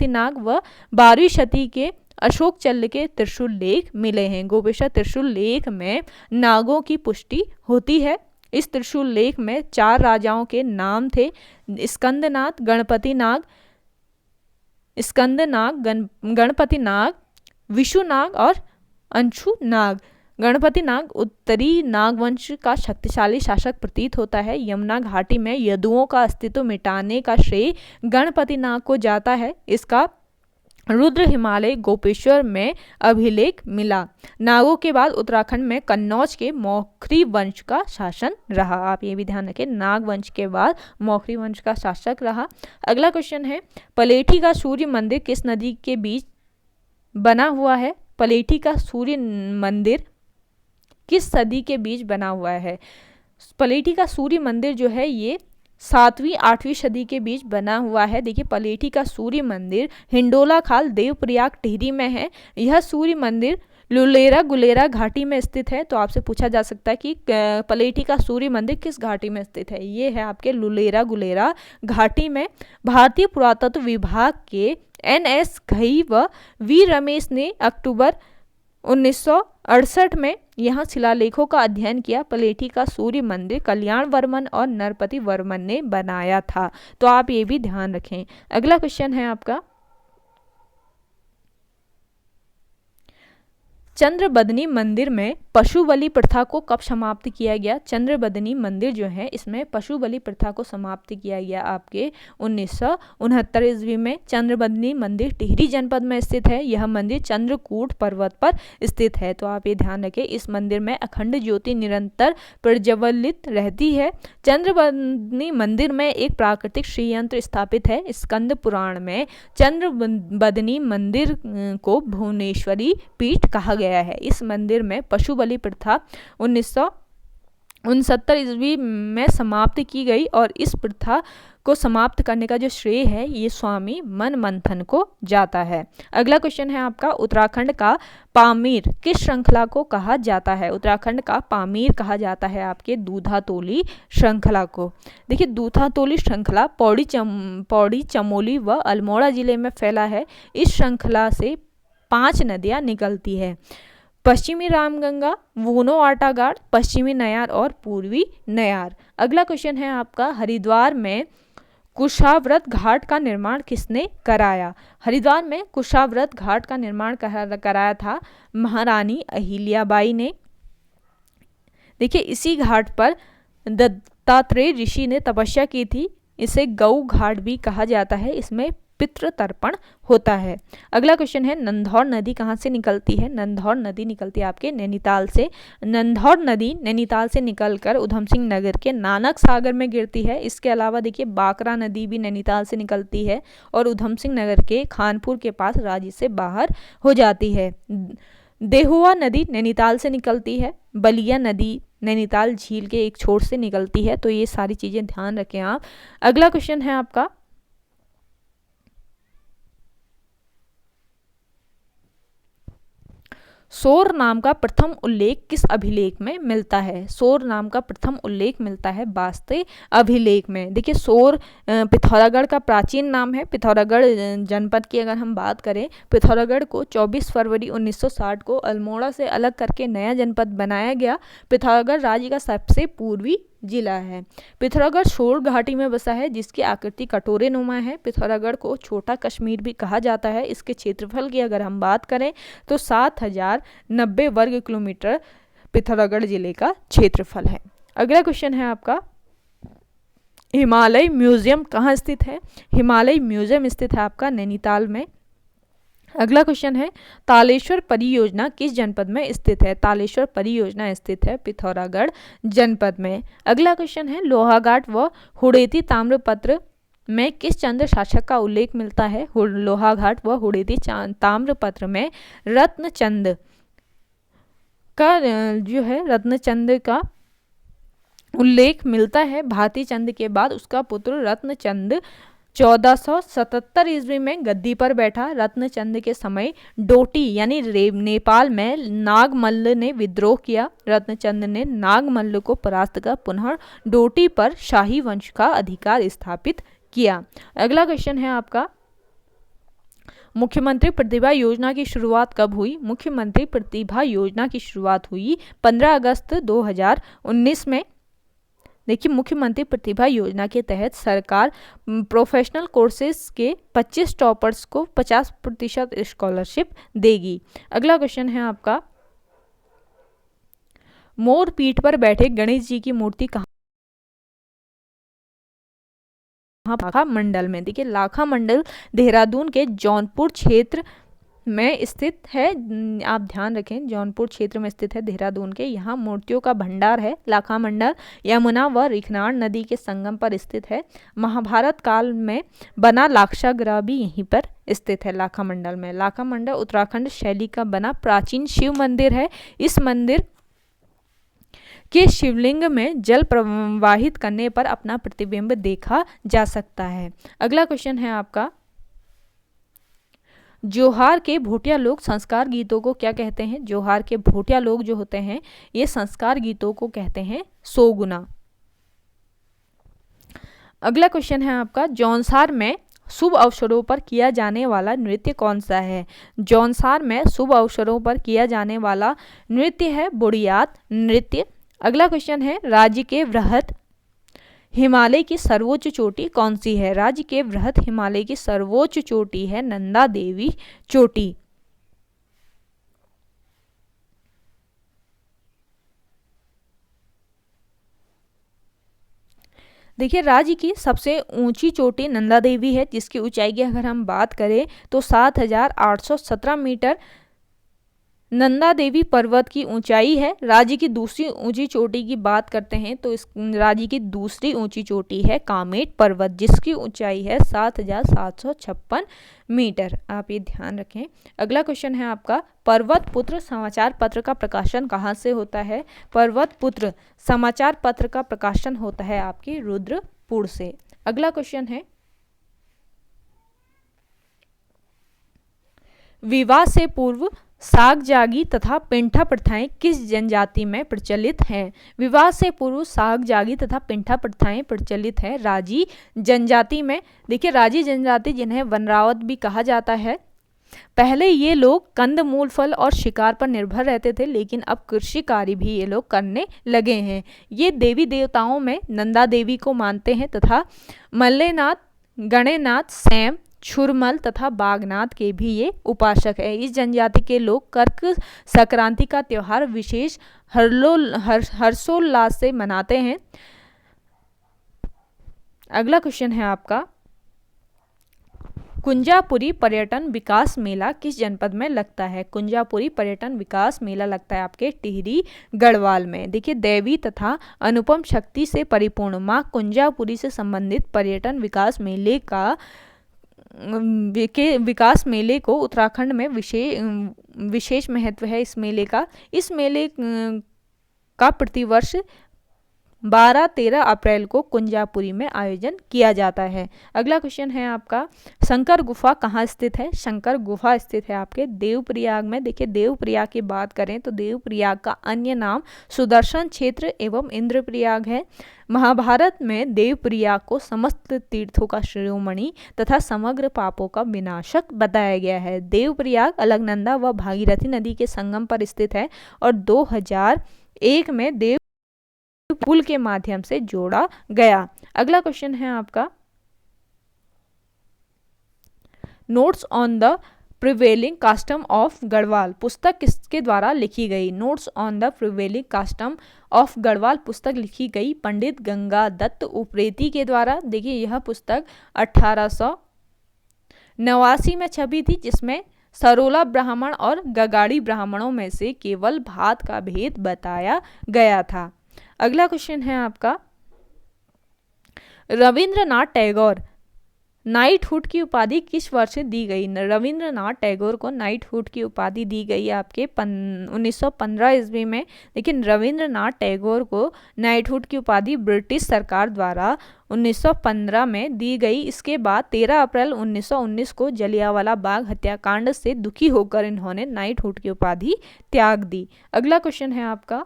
नाग व 12वीं शती के अशोक चल्ल के त्रिशूल लेख मिले हैं। गोपेश्वर त्रिशूल लेख में नागों की पुष्टि होती है। इस त्रिशूल लेख में 4 राजाओं के नाम थे, स्कंदनाथ, गणपति नाग, विशुनाग और अंशुनाग। गणपति नाग उत्तरी नागवंश का शक्तिशाली शासक प्रतीत होता है। यमुना घाटी में यदुओं का अस्तित्व मिटाने का श्रेय गणपति नाग को जाता है। इसका रुद्र हिमालय गोपेश्वर में अभिलेख मिला। नागों के बाद उत्तराखंड में कन्नौज के मौखरी वंश का शासन रहा। आप ये भी ध्यान रखें, नाग वंश के बाद मौखरी वंश का शासक रहा। अगला क्वेश्चन है, पलेठी का सूर्य मंदिर किस नदी के बीच बना हुआ है? पलेठी का सूर्य मंदिर किस सदी के बीच बना हुआ है? पलेठी का सूर्य मंदिर जो है ये 7वीं-8वीं सदी के बीच बना हुआ है। देखिए पलेठी का सूर्य मंदिर हिंडोला खाल देवप्रयाग टिहरी में है। यह सूर्य मंदिर लुलेरा गुलेरा घाटी में स्थित है। तो आपसे पूछा जा सकता है कि पलेठी का सूर्य मंदिर किस घाटी में स्थित है? ये है आपके लुलेरा गुलेरा घाटी में। भारतीय पुरातत्व विभाग के NS घई व वी रमेश ने अक्टूबर 1968 में यहाँ शिलालेखों का अध्ययन किया। पलेठी का सूर्य मंदिर कल्याण वर्मन और नरपति वर्मन ने बनाया था, तो आप ये भी ध्यान रखें। अगला क्वेश्चन है आपका, चंद्रबदनी मंदिर में पशु बलि प्रथा को कब समाप्त किया गया? चंद्रबदनी मंदिर जो है इसमें पशु बलि प्रथा को समाप्त किया गया आपके 1969 ईस्वी में। चंद्रबदनी मंदिर टिहरी जनपद में स्थित है। यह मंदिर चंद्रकूट पर्वत पर स्थित है, तो आप ये ध्यान रखें। इस मंदिर में अखंड ज्योति निरंतर प्रज्वलित रहती है। चंद्रबदनी मंदिर में एक प्राकृतिक श्रीयंत्र स्थापित है। स्कंद पुराण में चंद्रबदनी मंदिर को भुवनेश्वरी पीठ कहा गया है। इस मंदिर में पशु बलि प्रथा 1969 ईस्वी में समाप्त की गई और इस प्रथा को समाप्त करने का जो श्रेय है ये स्वामी मनमंथन को जाता है। अगला क्वेश्चन है आपका, उत्तराखंड का पामीर किस श्रृंखला को कहा जाता है? उत्तराखंड का पामीर कहा जाता है आपके दूधातोली श्रृंखला को। देखिए दूधातोली श्रृंखला पौड़ी, चमोली व अल्मोड़ा जिले में फैला है। इस श्रृंखला से 5 नदियां निकलती है, पश्चिमी रामगंगा, वूनो आटागाड़, पश्चिमी नयार और पूर्वी नयार। अगला क्वेश्चन है आपका, हरिद्वार में कुशाव्रत घाट का निर्माण किसने कराया? हरिद्वार में कुशाव्रत घाट का निर्माण कराया था महारानी अहिल्याबाई ने। देखिए इसी घाट पर दत्तात्रेय ऋषि ने तपस्या की थी। इसे गौ घाट भी कहा जाता है। इसमें पितृ तर्पण होता है। अगला क्वेश्चन है, नंधौर नदी कहाँ से निकलती है? नंधौर नदी निकलती है आपके नैनीताल से। नंधौर नदी नैनीताल से निकलकर उधम सिंह नगर के नानक सागर में गिरती है। इसके अलावा देखिए बाकरा नदी भी नैनीताल से निकलती है और उधम सिंह नगर के खानपुर के पास राज्य से बाहर हो जाती है। देहुआ नदी नैनीताल से निकलती है। बलिया नदी नैनीताल झील के एक छोर से निकलती है। तो ये सारी चीजें ध्यान रखें आप। अगला क्वेश्चन है आपका, सोर नाम का प्रथम उल्लेख किस अभिलेख में मिलता है? सोर नाम का प्रथम उल्लेख मिलता है वास्ते अभिलेख में। देखिए सोर पिथौरागढ़ का प्राचीन नाम है। पिथौरागढ़ जनपद की अगर हम बात करें, पिथौरागढ़ को 24 फरवरी 1960 को अल्मोड़ा से अलग करके नया जनपद बनाया गया। पिथौरागढ़ राज्य का सबसे पूर्वी जिला है। पिथौरागढ़ सोर घाटी में बसा है जिसकी आकृति कटोरे नुमा है। पिथौरागढ़ को छोटा कश्मीर भी कहा जाता है। इसके क्षेत्रफल की अगर हम बात करें तो 7090 वर्ग किलोमीटर पिथौरागढ़ जिले का क्षेत्रफल है। अगला क्वेश्चन है आपका, हिमालय म्यूजियम कहाँ स्थित है? हिमालय म्यूजियम स्थित है आपका नैनीताल में। अगला क्वेश्चन है, तालेश्वर परियोजना किस जनपद में स्थित है? तालेश्वर परियोजना स्थित है पिथौरागढ़ जनपद में। अगला क्वेश्चन है, लोहाघाट व हुड़ेती ताम्रपत्र में किस चंद्र शासक का उल्लेख मिलता है? लोहाघाट व हुड़ेती ताम्रपत्र में रत्नचंद का जो है रत्नचंद का उल्लेख मिलता है। भाती चंद के बाद उसका पुत्र रत्नचंद 1477 ईस्वी में गद्दी पर बैठा। रत्नचंद के समय डोटी यानी नेपाल में नागमल्ल ने विद्रोह किया। रत्नचंद ने नागमल्ल को परास्त कर पुनः डोटी पर शाही वंश का अधिकार स्थापित किया। अगला क्वेश्चन है आपका, मुख्यमंत्री प्रतिभा योजना की शुरुआत कब हुई? मुख्यमंत्री प्रतिभा योजना की शुरुआत हुई 15 अगस्त 2019 में। देखिए मुख्यमंत्री प्रतिभा योजना के तहत सरकार प्रोफेशनल कोर्सेज के 25 टॉपर्स को 50% स्कॉलरशिप देगी। अगला क्वेश्चन है आपका, मोर पीठ पर बैठे गणेश जी की मूर्ति कहाँ? लाखा मंडल में। देखिए लाखा मंडल देहरादून के जौनपुर क्षेत्र में स्थित है। आप ध्यान रखें, जौनपुर क्षेत्र में स्थित है देहरादून के। यहाँ मूर्तियों का भंडार है। लाखा मंडल यमुना व रिखनाड़ नदी के संगम पर स्थित है। महाभारत काल में बना लाक्षागृह भी यहीं पर स्थित है लाखा मंडल में। लाखा मंडल उत्तराखंड शैली का बना प्राचीन शिव मंदिर है। इस मंदिर के शिवलिंग में जल प्रवाहित करने पर अपना प्रतिबिंब देखा जा सकता है। अगला क्वेश्चन है आपका, जोहार के भोटिया लोग संस्कार गीतों को क्या कहते हैं? जोहार के भोटिया लोग जो होते हैं ये संस्कार गीतों को कहते हैं सोगुना। अगला क्वेश्चन है आपका, जौनसार में शुभ अवसरों पर किया जाने वाला नृत्य कौन सा है? जौनसार में शुभ अवसरों पर किया जाने वाला नृत्य है बुढ़ियात नृत्य। अगला क्वेश्चन है, राज्य के वृहत हिमालय की सर्वोच्च चोटी कौन सी है? राज्य के वृहत हिमालय की सर्वोच्च चोटी है नंदा देवी चोटी। देखिए, राज्य की सबसे ऊंची चोटी नंदा देवी है, जिसकी ऊंचाई की अगर हम बात करें तो 7,817 मीटर नंदा देवी पर्वत की ऊंचाई है। राज्य की दूसरी ऊंची चोटी की बात करते हैं तो इस राज्य की दूसरी ऊंची चोटी है कामेट पर्वत, जिसकी ऊंचाई है 7,756 मीटर। आप ये ध्यान रखें। अगला क्वेश्चन है आपका, पर्वत पुत्र समाचार पत्र का प्रकाशन कहाँ से होता है? पर्वत पुत्र समाचार पत्र का प्रकाशन होता है आपके रुद्रपुर से। अगला क्वेश्चन है, विवाह से पूर्व साग जागी तथा पिंठा प्रथाएं किस जनजाति में प्रचलित हैं? विवाह से पूर्व साग जागी तथा पिंठा प्रथाएं प्रचलित है राजी जनजाति में। देखिए, राजी जनजाति, जिन्हें वनरावत भी कहा जाता है, पहले ये लोग कंद मूल फल और शिकार पर निर्भर रहते थे, लेकिन अब कृषि कार्य भी ये लोग करने लगे हैं। ये देवी देवताओं में नंदा देवी को मानते हैं तथा मल्लेनाथ, गणेनाथ, सैम, छुरमल तथा बागनाथ के भी ये उपासक है। इस जनजाति के लोग कर्क संक्रांति का त्यौहार विशेष हर्षोल्लास से मनाते हैं। अगला क्वेश्चन है आपका, कुंजापुरी पर्यटन विकास मेला किस जनपद में लगता है? कुंजापुरी पर्यटन विकास मेला लगता है आपके टिहरी गढ़वाल में। देखिए, देवी तथा अनुपम शक्ति से परिपूर्ण मां कुंजापुरी से संबंधित पर्यटन विकास मेले को उत्तराखंड में विशेष महत्व है। इस मेले का प्रतिवर्ष 12-13 अप्रैल को कुंजापुरी में आयोजन किया जाता है। अगला क्वेश्चन है आपका, शंकर गुफा कहाँ स्थित है? शंकर गुफा स्थित है आपके देवप्रयाग में। देखिए, देवप्रयाग की बात करें तो देवप्रयाग का अन्य नाम सुदर्शन क्षेत्र एवं इंद्रप्रयाग है। महाभारत में देवप्रयाग को समस्त तीर्थों का शिरोमणि तथा समग्र पापों का विनाशक बताया गया है। देवप्रयाग अलकनंदा व भागीरथी नदी के संगम पर स्थित है और 2001 में देव पुल के माध्यम से जोड़ा गया। अगला क्वेश्चन है आपका, notes on the prevailing custom of Garhwal पुस्तक किसके द्वारा लिखी गई? Notes on the prevailing custom of Garhwal पुस्तक लिखी गई पंडित गंगा दत्त उप्रेती के द्वारा। देखिए, यह पुस्तक 1889 में छपी थी, जिसमें सरोला ब्राह्मण और गगाड़ी ब्राह्मणों में से केवल भात का भेद बताया गया था। अगला क्वेश्चन है आपका, रविंद्रनाथ टैगोर नाइटहुड की उपाधि किस वर्ष दी गई? रविंद्रनाथ टैगोर को नाइटहुड की उपाधि दी गई आपके 1915 ईस्वी में। लेकिन रविंद्रनाथ टैगोर को नाइटहुड की उपाधि ब्रिटिश सरकार द्वारा 1915 में दी गई। इसके बाद 13 अप्रैल 1919 को जलियांवाला बाग हत्याकांड से दुखी होकर इन्होंने नाइटहुड की उपाधि त्याग दी। अगला क्वेश्चन है आपका,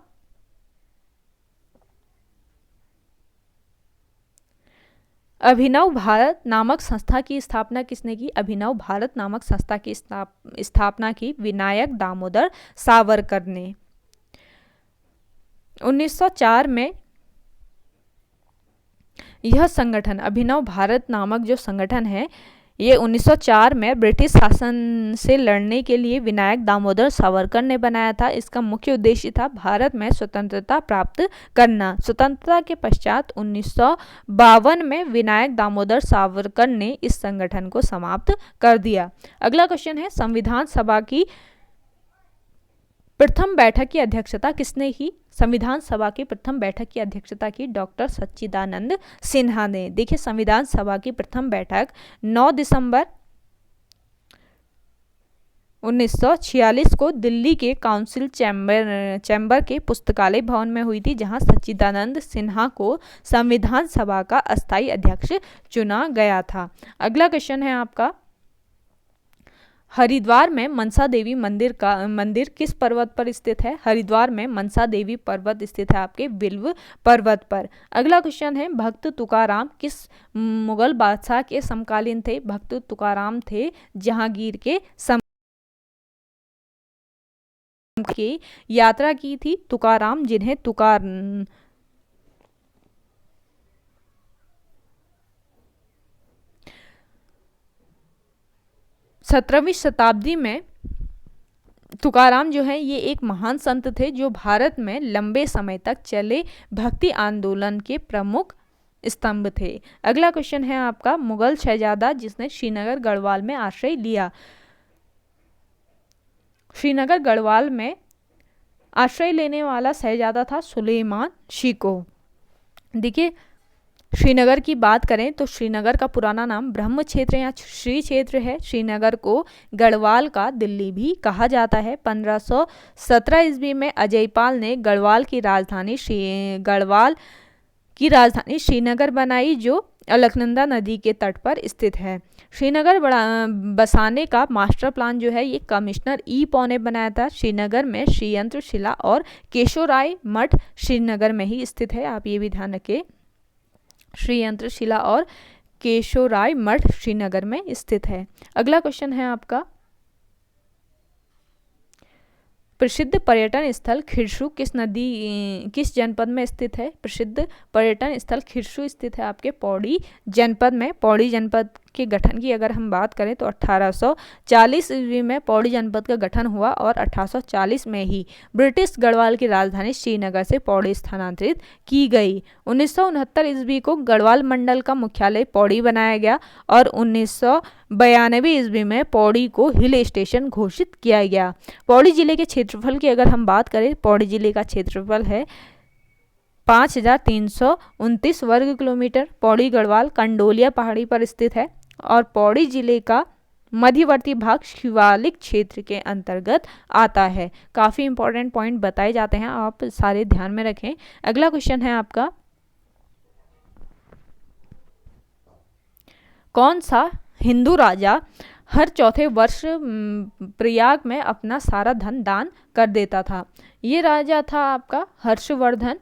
अभिनव भारत नामक संस्था की स्थापना किसने की? अभिनव भारत नामक संस्था की स्थापना की विनायक दामोदर सावरकर ने। 1904 में यह संगठन, अभिनव भारत नामक जो संगठन है, ये 1904 में ब्रिटिश शासन से लड़ने के लिए विनायक दामोदर सावरकर ने बनाया था। इसका मुख्य उद्देश्य था भारत में स्वतंत्रता प्राप्त करना। स्वतंत्रता के पश्चात 1952 में विनायक दामोदर सावरकर ने इस संगठन को समाप्त कर दिया। अगला क्वेश्चन है, संविधान सभा की प्रथम बैठक की अध्यक्षता किसने की? संविधान सभा की प्रथम बैठक की अध्यक्षता की डॉक्टर सच्चिदानंद सिन्हा ने। देखिए, संविधान सभा की प्रथम बैठक 9 दिसंबर 1946 को दिल्ली के काउंसिल चैम्बर के पुस्तकालय भवन में हुई थी, जहां सच्चिदानंद सिन्हा को संविधान सभा का अस्थायी अध्यक्ष चुना गया था। अगला क्वेश्चन है आपका, हरिद्वार में मनसा देवी मंदिर किस पर्वत पर स्थित है? हरिद्वार में मनसा देवी पर्वत स्थित है आपके विल्व पर्वत पर। अगला क्वेश्चन है, भक्त तुकाराम किस मुगल बादशाह के समकालीन थे? भक्त तुकाराम थे जहांगीर के की यात्रा की थी तुकाराम, जिन्हें 17वीं शताब्दी में तुकाराम जो है ये एक महान संत थे जो भारत में लंबे समय तक चले भक्ति आंदोलन के प्रमुख स्तंभ थे। अगला क्वेश्चन है आपका, मुगल शहजादा जिसने श्रीनगर गढ़वाल में आश्रय लिया। श्रीनगर गढ़वाल में आश्रय लेने वाला शहजादा था सुलेमान शिको। देखिए, श्रीनगर की बात करें तो श्रीनगर का पुराना नाम ब्रह्म क्षेत्र या श्री क्षेत्र है। श्रीनगर को गढ़वाल का दिल्ली भी कहा जाता है। 1517 ईस्वी में अजयपाल ने गढ़वाल की राजधानी श्रीनगर बनाई जो अलकनंदा नदी के तट पर स्थित है। श्रीनगर बसाने का मास्टर प्लान जो है ये कमिश्नर ई पॉ ने बनाया था। श्रीनगर में श्रीयंत्र शिला और केशोराय मठ श्रीनगर में ही स्थित है, आप ये भी ध्यान रखें। श्रीयंत्र शिला और केशोराय मठ श्रीनगर में स्थित है। अगला क्वेश्चन है आपका, प्रसिद्ध पर्यटन स्थल खिरसू किस जनपद में स्थित है? प्रसिद्ध पर्यटन स्थल खिरसू स्थित है आपके पौड़ी जनपद में। पौड़ी जनपद के गठन की अगर हम बात करें तो 1840 ईस्वी में पौड़ी जनपद का गठन हुआ और 1840 में ही ब्रिटिश गढ़वाल की राजधानी श्रीनगर से पौड़ी स्थानांतरित की गई। 1969 ईस्वी को गढ़वाल मंडल का मुख्यालय पौड़ी बनाया गया और 1992 ईस्वी में पौड़ी को हिल स्टेशन घोषित किया गया। पौड़ी जिले के क्षेत्रफल की अगर हम बात करें, पौड़ी जिले का क्षेत्रफल है 5329 वर्ग किलोमीटर। पौड़ी गढ़वाल कंडोलिया पहाड़ी पर स्थित है और पौड़ी जिले का मध्यवर्ती भाग शिवालिक क्षेत्र के अंतर्गत आता है। काफ़ी इंपॉर्टेंट पॉइंट बताए जाते हैं, आप सारे ध्यान में रखें। अगला क्वेश्चन है आपका, कौन सा हिंदू राजा हर चौथे वर्ष प्रयाग में अपना सारा धन दान कर देता था? ये राजा था आपका हर्षवर्धन,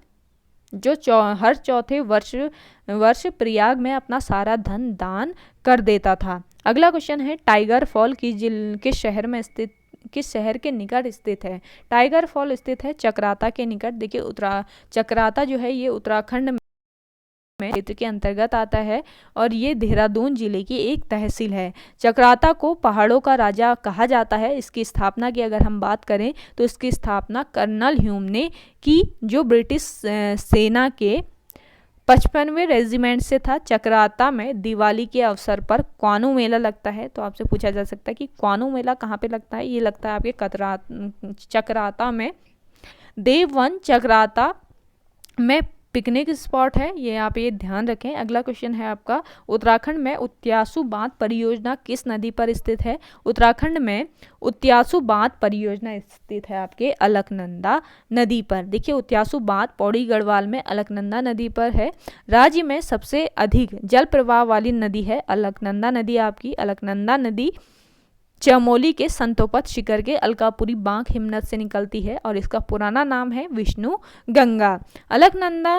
जो हर चौथे वर्ष प्रयाग में अपना सारा धन दान कर देता था। अगला क्वेश्चन है, टाइगर फॉल किस शहर के निकट स्थित है? टाइगर फॉल स्थित है चकराता के निकट। देखिए, चकराता जो है ये उत्तराखंड में क्षेत्र के अंतर्गत आता है और ये देहरादून जिले की एक तहसील है। चकराता को पहाड़ों का राजा कहा जाता है। इसकी स्थापना की अगर हम बात करें तो इसकी स्थापना कर्नल ह्यूम ने की, जो ब्रिटिश सेना के 55वें रेजिमेंट से था। चकराता में दिवाली के अवसर पर क्वानू मेला लगता है। तो आपसे पूछा जा सकता है कि क्वानू मेला कहाँ पे लगता है? ये लगता है आपके चकराता में। देववन चकराता में पिकनिक स्पॉट है, ये आप ये ध्यान रखें। अगला क्वेश्चन है आपका, उत्तराखंड में उत्यासू बांध परियोजना किस नदी पर स्थित है? उत्तराखंड में उत्यासू बांध परियोजना स्थित है आपके अलकनंदा नदी पर। देखिए, उत्यासू बांध पौड़ी गढ़वाल में अलकनंदा नदी पर है। राज्य में सबसे अधिक जल प्रवाह वाली नदी है अलकनंदा नदी आपकी। अलकनंदा नदी चमोली के संतोपत शिखर के अलकापुरी बांक हिमनद से निकलती है और इसका पुराना नाम है विष्णु गंगा। अलकनंदा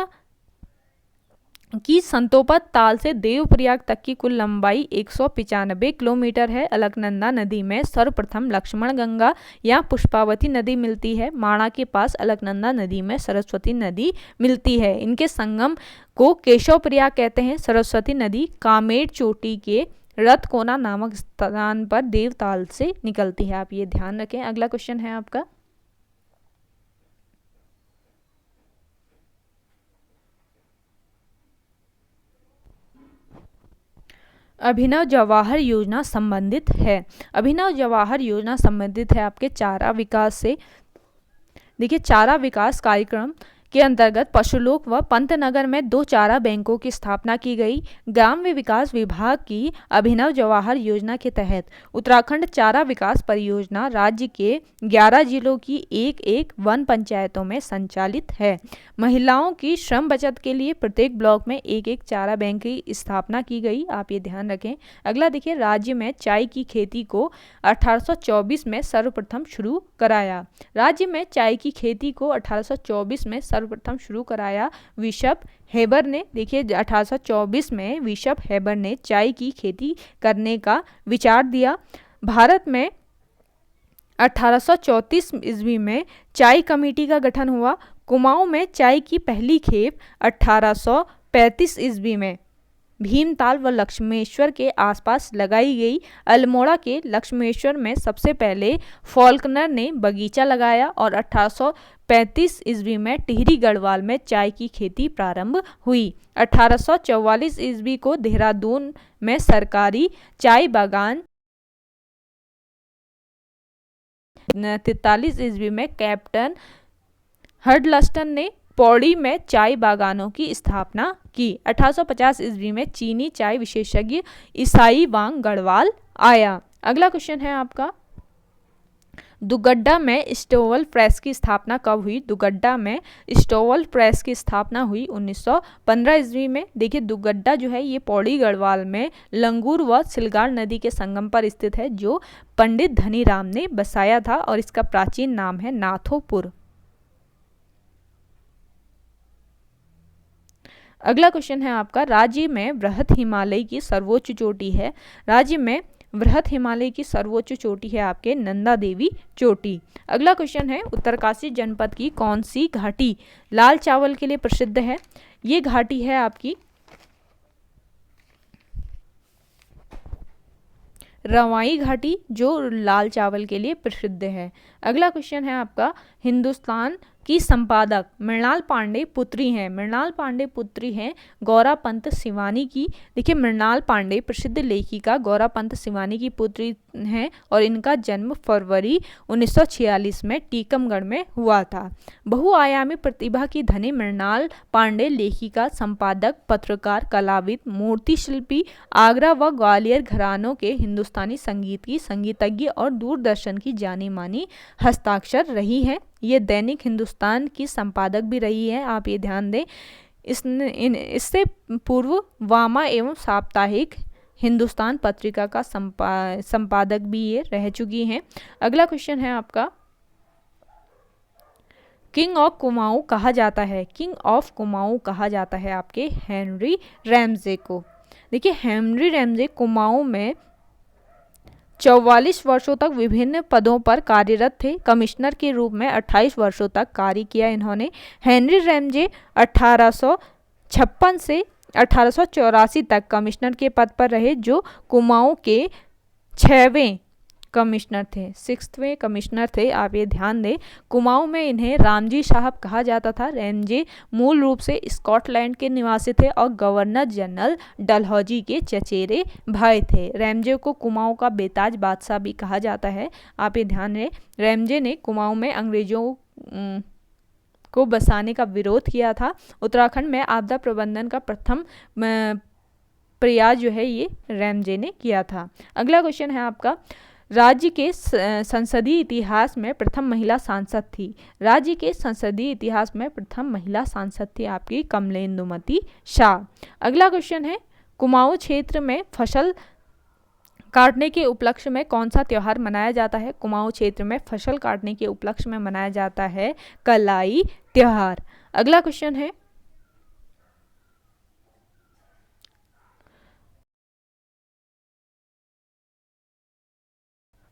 की संतोपत ताल से देवप्रयाग तक की कुल लंबाई 195 किलोमीटर है। अलकनंदा नदी में सर्वप्रथम लक्ष्मण गंगा या पुष्पावती नदी मिलती है। माणा के पास अलकनंदा नदी में सरस्वती नदी मिलती है। इनके संगम को केशव प्रयाग कहते हैं। सरस्वती नदी कामेट चोटी के रथकोना नामक स्थान पर देवताल से निकलती है, आप ये ध्यान रखें। अगला क्वेश्चन है आपका, अभिनव जवाहर योजना संबंधित है। अभिनव जवाहर योजना संबंधित है आपके चारा विकास से। देखिए, चारा विकास कार्यक्रम के अंतर्गत पशुलोक व पंतनगर में 2 चारा बैंकों की स्थापना की गई। ग्राम्य विकास विभाग की अभिनव जवाहर योजना के तहत उत्तराखंड चारा विकास परियोजना राज्य के 11 जिलों की एक वन पंचायतों में संचालित है। महिलाओं की श्रम बचत के लिए प्रत्येक ब्लॉक में एक चारा बैंक की स्थापना की गई। आप ये ध्यान रखें। अगला देखिए, राज्य में चाय की खेती को 1824 में सर्वप्रथम शुरू कराया। राज्य में चाय की खेती को 1824 में सर्वप्रथम शुरू कराया बिशप हेबर ने। देखिए 1824 में बिशप हेबर ने चाय की खेती करने का विचार दिया। भारत में 1834 ईस्वी में चाय कमेटी का गठन हुआ। कुमाऊं में चाय की पहली खेप 1835 ईस्वी में भीमताल व लक्ष्मेश्वर के आसपास लगाई गई। अल्मोड़ा के लक्ष्मेश्वर में सबसे पहले फॉल्कनर ने बगीचा लगाया और 1835 ईस्वी में टिहरी गढ़वाल में चाय की खेती प्रारंभ हुई। 1844 ईस्वी को देहरादून में सरकारी चाय बागान, 43 ईस्वी में कैप्टन हडलस्टन ने पौड़ी में चाय बागानों की स्थापना की। 1850 ईस्वी में चीनी चाय विशेषज्ञ ईसाई वांग गढ़वाल आया। अगला क्वेश्चन है आपका, दुगड्डा में स्टोवल प्रेस की स्थापना कब हुई? दुगड्डा में स्टोवल प्रेस की स्थापना हुई 1915 ईस्वी में। देखिए दुगड्डा जो है ये पौड़ी गढ़वाल में लंगूर व सिलगार नदी के संगम पर स्थित है, जो पंडित धनीराम ने बसाया था और इसका प्राचीन नाम है नाथोपुर। अगला क्वेश्चन है आपका, राज्य में बृहत हिमालय की सर्वोच्च चोटी है। राज्य में बृहत हिमालय की सर्वोच्च चोटी है आपके नंदा देवी चोटी। अगला क्वेश्चन है, उत्तरकाशी जनपद की कौन सी घाटी लाल चावल के लिए प्रसिद्ध है? ये घाटी है आपकी रवाई घाटी, जो लाल चावल के लिए प्रसिद्ध है। अगला क्वेश्चन है आपका, हिंदुस्तान की संपादक मृणाल पांडे पुत्री हैं। मृणाल पांडे पुत्री हैं गौरापंत सिवानी की। देखिए मृणाल पांडे प्रसिद्ध लेखिका गौरापंत सिवानी की पुत्री हैं और इनका जन्म फरवरी 1946 में टीकमगढ़ में हुआ था। बहुआयामी प्रतिभा की धनी मृणाल पांडे लेखिका, संपादक, पत्रकार, कलाविद, मूर्ति शिल्पी, आगरा व ग्वालियर घरानों के हिंदुस्तानी संगीत की संगीतज्ञ और दूरदर्शन की जानी मानी हस्ताक्षर रही हैं। ये दैनिक हिंदुस्तान की संपादक भी रही है, आप ये ध्यान दें। इससे पूर्व वामा एवं साप्ताहिक हिंदुस्तान पत्रिका का संपादक भी ये रह चुकी हैं। अगला क्वेश्चन है आपका, किंग ऑफ कुमाऊं कहा जाता है? किंग ऑफ कुमाऊं कहा जाता है आपके हेनरी रैमजे को। देखिए हेनरी रैमजे कुमाऊं में 44 वर्षों तक विभिन्न पदों पर कार्यरत थे। कमिश्नर के रूप में 28 वर्षों तक कार्य किया इन्होंने। हेनरी रैमजे 1856 से 1884 तक कमिश्नर के पद पर रहे, जो कुमाऊं के 6वें कमिश्नर थे, 6वें कमिश्नर थे, आप ये ध्यान दें। कुमाऊं में इन्हें रामजी साहब कहा जाता था। रैमजे मूल रूप से स्कॉटलैंड के निवासी थे और गवर्नर जनरल डलहौजी के चचेरे भाई थे। रैमजे को कुमाऊं का बेताज बादशाह भी कहा जाता है, आप ये ध्यान दें। रैमजे ने कुमाऊं में अंग्रेजों को बसाने का विरोध किया था। उत्तराखंड में आपदा प्रबंधन का प्रथम प्रयास जो है ये रैमजे ने किया था। अगला क्वेश्चन है आपका, राज्य के संसदीय इतिहास में प्रथम महिला सांसद थी। राज्य के संसदीय इतिहास में प्रथम महिला सांसद थी आपकी कमलेंदुमती शाह। अगला क्वेश्चन है, कुमाऊं क्षेत्र में फसल काटने के उपलक्ष्य में कौन सा त्यौहार मनाया जाता है? कुमाऊं क्षेत्र में फसल काटने के उपलक्ष्य में मनाया जाता है कलाई त्यौहार। अगला क्वेश्चन है,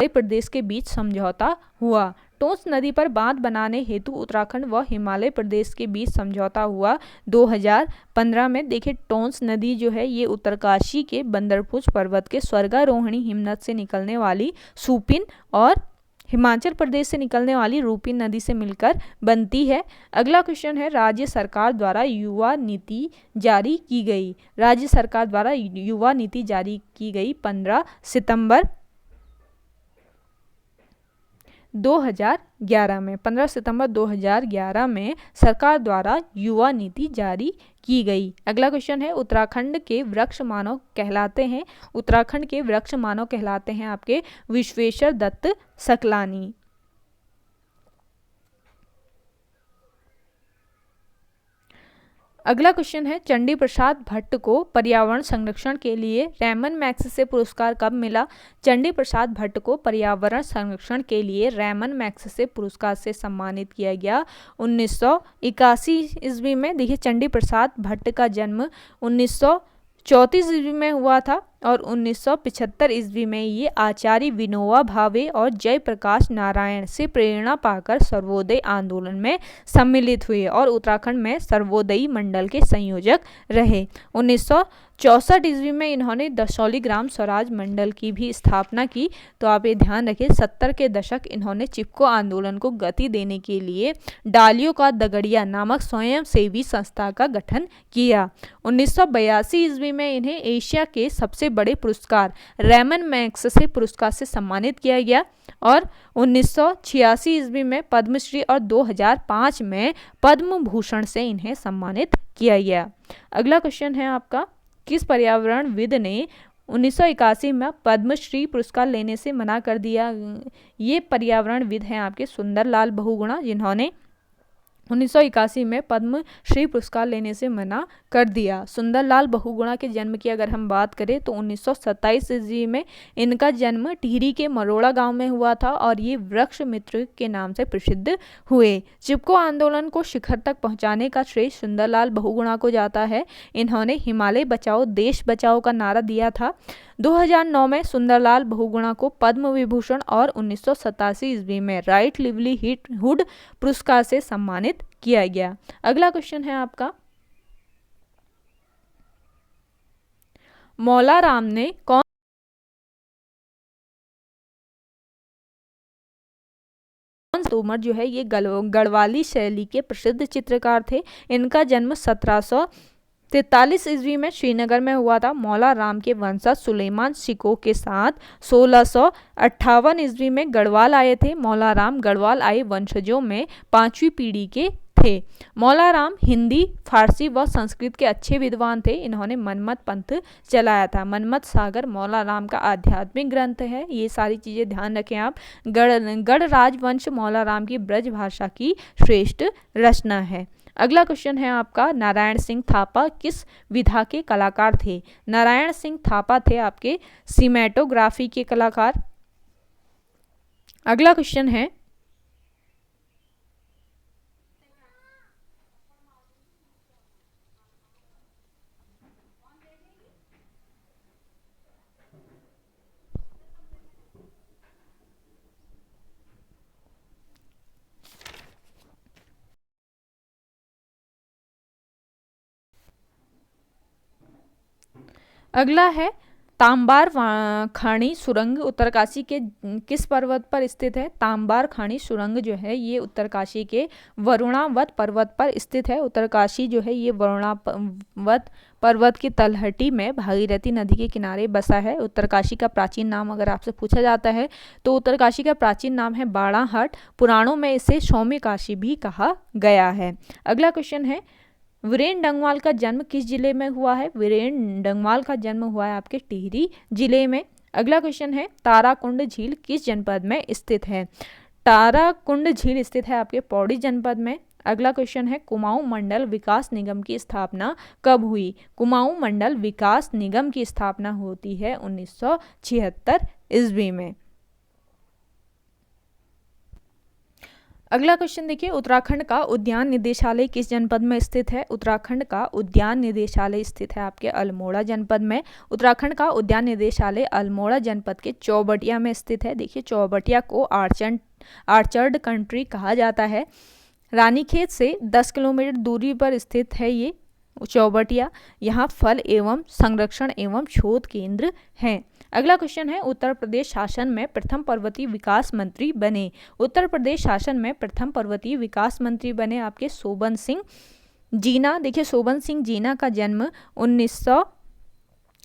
प्रदेश के बीच समझौता हुआ। टोंस नदी पर बांध बनाने हेतु उत्तराखंड व हिमालय प्रदेश के बीच समझौता हुआ 2015 में। देखिए टोंस नदी जो है ये उत्तरकाशी के बंदरपुर पर्वत के स्वर्गारोहिणी हिमनद से निकलने वाली सुपिन और हिमाचल प्रदेश से निकलने वाली रूपिन नदी से मिलकर बनती है। अगला क्वेश्चन है, राज्य सरकार द्वारा युवा नीति जारी की गई। राज्य सरकार द्वारा युवा नीति जारी की गई 15 सितंबर 2011 में 15 सितंबर 2011 में सरकार द्वारा युवा नीति जारी की गई। अगला क्वेश्चन है, उत्तराखंड के वृक्ष मानव कहलाते हैं, उत्तराखंड के वृक्ष मानव कहलाते हैं आपके विश्वेश्वर दत्त सकलानी। अगला क्वेश्चन है, चंडी प्रसाद भट्ट को पर्यावरण संरक्षण के लिए रैमन मैग्सेसे पुरस्कार कब मिला? चंडी प्रसाद भट्ट को पर्यावरण संरक्षण के लिए रैमन मैग्सेसे पुरस्कार से सम्मानित किया गया 1981 ईस्वी में। देखिए, चंडी प्रसाद भट्ट का जन्म 1934 ईस्वी में हुआ था और 1975 ईस्वी में ये आचार्य विनोबा भावे और जयप्रकाश नारायण से प्रेरणा पाकर सर्वोदय आंदोलन में सम्मिलित हुए और उत्तराखंड में सर्वोदयी मंडल के संयोजक रहे। 1964 ईस्वी में इन्होंने दसौली ग्राम स्वराज मंडल की भी स्थापना की। तो आप ये ध्यान रखें, 70 के दशक इन्होंने चिपको आंदोलन को गति देने के लिए डालियों का दगड़िया नामक स्वयंसेवी संस्था का गठन किया। 1982 ईस्वी में इन्हें एशिया के सबसे बड़े पुरस्कार रैमन मैग्सेसे पुरस्कार से सम्मानित किया गया और 1986 ईस्वी में पद्मश्री और 2005 में पद्म भूषण से इन्हें सम्मानित किया गया। अगला क्वेश्चन है आपका, किस पर्यावरणविद ने 1981 में पद्मश्री पुरस्कार लेने से मना कर दिया? ये पर्यावरणविद हैं आपके सुंदरलाल बहुगुणा, जिन्होंने 1981 में पद्म श्री पुरस्कार लेने से मना कर दिया। सुंदरलाल बहुगुणा के जन्म की अगर हम बात करें तो 1927 ईस्वी में इनका जन्म टिहरी के मरोड़ा गांव में हुआ था और ये वृक्ष मित्र के नाम से प्रसिद्ध हुए। चिपको आंदोलन को शिखर तक पहुंचाने का श्रेय सुंदरलाल बहुगुणा को जाता है। इन्होंने हिमालय बचाओ देश बचाओ का नारा दिया था। 2009 में सुंदरलाल बहुगुणा को पद्म विभूषण और 1987 ईस्वी में राइट लिवलीहुड पुरस्कार से सम्मानित किया गया। अगला क्वेश्चन है आपका, मौला राम ने कौन तोमर जो है ये गढ़वाली शैली के प्रसिद्ध चित्रकार थे। इनका जन्म 1743 ईस्वी में श्रीनगर में हुआ था। मौला राम के वंशज सुलेमान शिको के साथ 1658 ईस्वी में गढ़वाल आए थे। मौला राम गढ़वाल आए वंशजों में 5वीं पीढ़ी के थे। मौला राम हिंदी, फारसी व संस्कृत के अच्छे विद्वान थे। इन्होंने मनमत पंथ चलाया था। मनमत सागर मौला राम का आध्यात्मिक ग्रंथ है। ये सारी चीज़ें ध्यान रखें आप। गढ़ राजवंश मौला राम की ब्रज भाषा की श्रेष्ठ रचना है। अगला क्वेश्चन है आपका, नारायण सिंह थापा किस विधा के कलाकार थे? नारायण सिंह थापा थे आपके सिनेमेटोग्राफी के कलाकार। अगला क्वेश्चन है, अगला है तांबार खाड़ी सुरंग उत्तरकाशी के किस पर्वत पर स्थित है? तांबार खाड़ी सुरंग जो है ये उत्तरकाशी के वरुणावत पर्वत पर स्थित है। उत्तरकाशी जो है ये वरुणावत पर्वत की तलहटी में भागीरथी नदी के किनारे बसा है। उत्तरकाशी का प्राचीन नाम अगर आपसे पूछा जाता है तो उत्तरकाशी का प्राचीन नाम है बाड़ाहाट। पुराणों में इसे सौम्यकाशी भी कहा गया है। अगला क्वेश्चन है, वीरेन डंगवाल का जन्म किस जिले में हुआ है? वीरेन डंगवाल का जन्म हुआ है आपके टिहरी जिले में। अगला क्वेश्चन है, ताराकुंड झील किस जनपद में स्थित है? ताराकुंड झील स्थित है आपके पौड़ी जनपद में। अगला क्वेश्चन है, कुमाऊं मंडल विकास निगम की स्थापना कब हुई? कुमाऊं मंडल विकास निगम की स्थापना होती है 1976 ईस्वी में। अगला क्वेश्चन देखिए, उत्तराखंड का उद्यान निदेशालय किस जनपद में स्थित है? उत्तराखंड का उद्यान निदेशालय स्थित है आपके अल्मोड़ा जनपद में। उत्तराखंड का उद्यान निदेशालय अल्मोड़ा जनपद के चौबटिया में स्थित है। देखिए, चौबटिया को आर्चर्ड कंट्री कहा जाता है। रानीखेत से 10 किलोमीटर दूरी पर स्थित है ये चौबटिया। यहाँ फल एवं संरक्षण एवं शोध केंद्र हैं। अगला क्वेश्चन है, उत्तर प्रदेश शासन में प्रथम पर्वतीय विकास मंत्री बने? उत्तर प्रदेश शासन में प्रथम पर्वतीय विकास मंत्री बने आपके शोभन सिंह जीना। देखिए, शोभन सिंह जीना का जन्म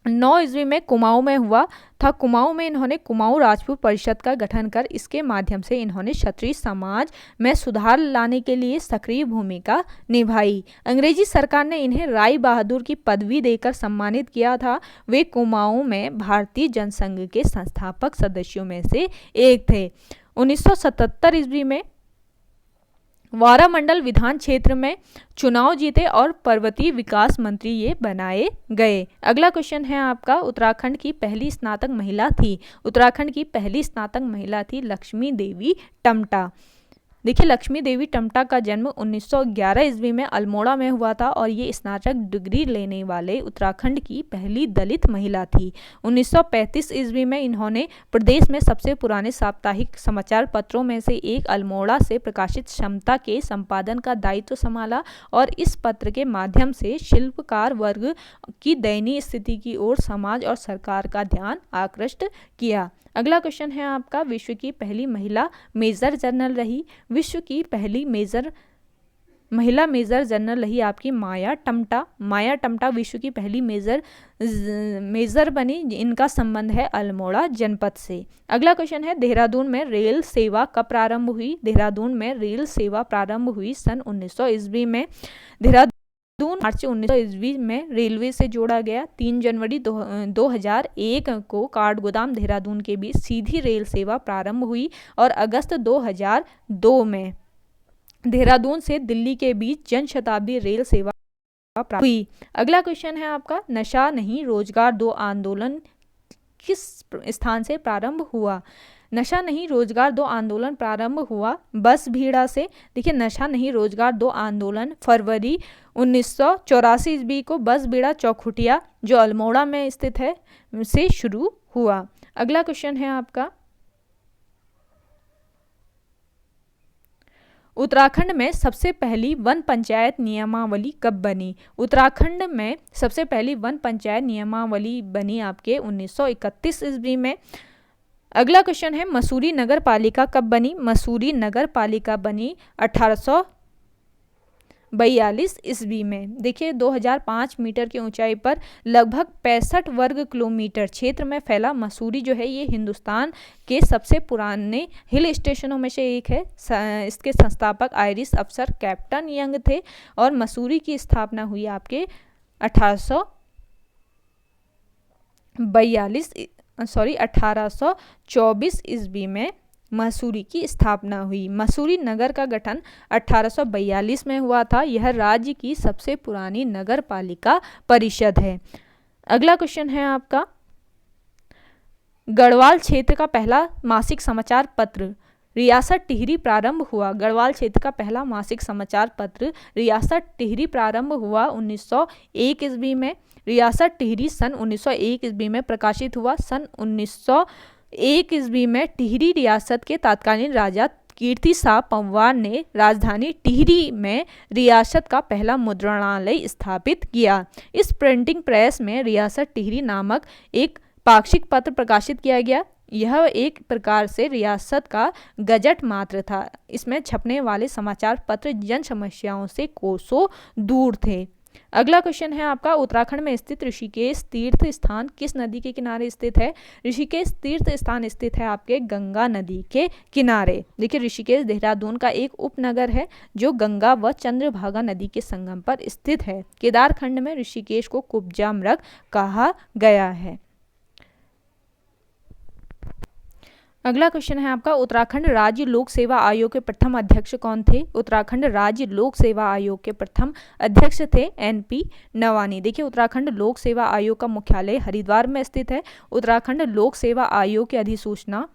9 ईस्वी में कुमाऊं में हुआ था। कुमाऊं में इन्होंने कुमाऊं राजपूत परिषद का गठन कर इसके माध्यम से इन्होंने क्षत्रिय समाज में सुधार लाने के लिए सक्रिय भूमिका निभाई। अंग्रेजी सरकार ने इन्हें राय बहादुर की पदवी देकर सम्मानित किया था। वे कुमाऊं में भारतीय जनसंघ के संस्थापक सदस्यों में से एक थे। 1977 ईस्वी में वारामंडल विधान क्षेत्र में चुनाव जीते और पर्वतीय विकास मंत्री ये बनाए गए। अगला क्वेश्चन है आपका, उत्तराखंड की पहली स्नातक महिला थी। उत्तराखंड की पहली स्नातक महिला थी लक्ष्मी देवी टम्टा। देखिए, लक्ष्मी देवी टम्टा का जन्म 1911 ईस्वी में अल्मोड़ा में हुआ था और ये स्नातक डिग्री लेने वाले उत्तराखंड की पहली दलित महिला थी। 1935 ईस्वी में इन्होंने प्रदेश में सबसे पुराने साप्ताहिक समाचार पत्रों में से एक अल्मोड़ा से प्रकाशित क्षमता के संपादन का दायित्व संभाला और इस पत्र के माध्यम से शिल्पकार वर्ग की दयनीय स्थिति की ओर समाज और सरकार का ध्यान आकृष्ट किया। अगला क्वेश्चन है आपका, विश्व की पहली महिला मेजर जनरल रही। विश्व की पहली महिला मेजर जनरल रही आपकी माया टम्टा। माया टम्टा विश्व की पहली मेजर बनी। इनका संबंध है अल्मोड़ा जनपद से। अगला क्वेश्चन है, देहरादून में रेल सेवा कब प्रारंभ हुई। देहरादून में रेल सेवा प्रारंभ हुई सन 1900 ईस्वी में। देहरादून मार्च 1900 ईस्वी में रेलवे से जोड़ा गया। 3 जनवरी 2001 को काठगोदाम देहरादून के बीच सीधी रेल सेवा प्रारंभ हुई और अगस्त 2002 में देहरादून से दिल्ली के बीच जनशताब्दी रेल सेवा प्रारंभ हुई। अगला क्वेश्चन है आपका, नशा नहीं रोजगार दो आंदोलन किस स्थान से प्रारंभ हुआ। नशा नहीं रोजगार दो आंदोलन प्रारंभ हुआ बस भीड़ा से। देखिए, नशा नहीं रोजगार दो आंदोलन फरवरी 1984 ईस्वी को बस भीड़ा चौखुटिया जो अल्मोड़ा में स्थित है से शुरू हुआ। अगला क्वेश्चन है आपका, उत्तराखंड में सबसे पहली वन पंचायत नियमावली कब बनी। उत्तराखंड में सबसे पहली वन पंचायत नियमावली बनी आपके 1931 ईस्वी में। अगला क्वेश्चन है, मसूरी नगर पालिका कब बनी। मसूरी नगर पालिका बनी 1842 ईस्वी में। देखिए, 2005 मीटर की ऊंचाई पर लगभग 65 वर्ग किलोमीटर क्षेत्र में फैला मसूरी जो है ये हिंदुस्तान के सबसे पुराने हिल स्टेशनों में से एक है। इसके संस्थापक आयरिश अफसर कैप्टन यंग थे और मसूरी की स्थापना हुई आपके 1824 ईस्वी में मसूरी की स्थापना हुई। मसूरी नगर का गठन 1842 में हुआ था। यह राज्य की सबसे पुरानी नगर पालिका परिषद है। अगला क्वेश्चन है आपका, गढ़वाल क्षेत्र का पहला मासिक समाचार पत्र रियासत टिहरी प्रारंभ हुआ। गढ़वाल क्षेत्र का पहला मासिक समाचार पत्र रियासत टिहरी प्रारंभ हुआ 1901 ईस्वी में। रियासत टिहरी सन 1901 ईस्वी में प्रकाशित हुआ। सन 1901 ईस्वी में टिहरी रियासत के तत्कालीन राजा कीर्ति शाह पंवार ने राजधानी टिहरी में रियासत का पहला मुद्रणालय स्थापित किया। इस प्रिंटिंग प्रेस में रियासत टिहरी नामक एक पाक्षिक पत्र प्रकाशित किया गया। यह एक प्रकार से रियासत का गजट मात्र था। इसमें छपने वाले समाचार पत्र जन समस्याओं से कोसों दूर थे। अगला क्वेश्चन है आपका, उत्तराखंड में स्थित ऋषिकेश तीर्थ स्थान किस नदी के किनारे स्थित है। ऋषिकेश तीर्थ स्थान स्थित है आपके गंगा नदी के किनारे। देखिए, ऋषिकेश देहरादून का एक उपनगर है जो गंगा व चंद्रभागा नदी के संगम पर स्थित है। केदारखंड में ऋषिकेश को कुब्जा मृग कहा गया है। अगला क्वेश्चन है आपका, उत्तराखंड राज्य लोक सेवा आयोग के प्रथम अध्यक्ष कौन थे। उत्तराखंड राज्य लोक सेवा आयोग के प्रथम अध्यक्ष थे NP नवानी। देखिए, उत्तराखंड लोक सेवा आयोग का मुख्यालय हरिद्वार में स्थित है। उत्तराखंड लोक सेवा आयोग की अधिसूचना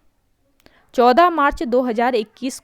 14 मार्च 2021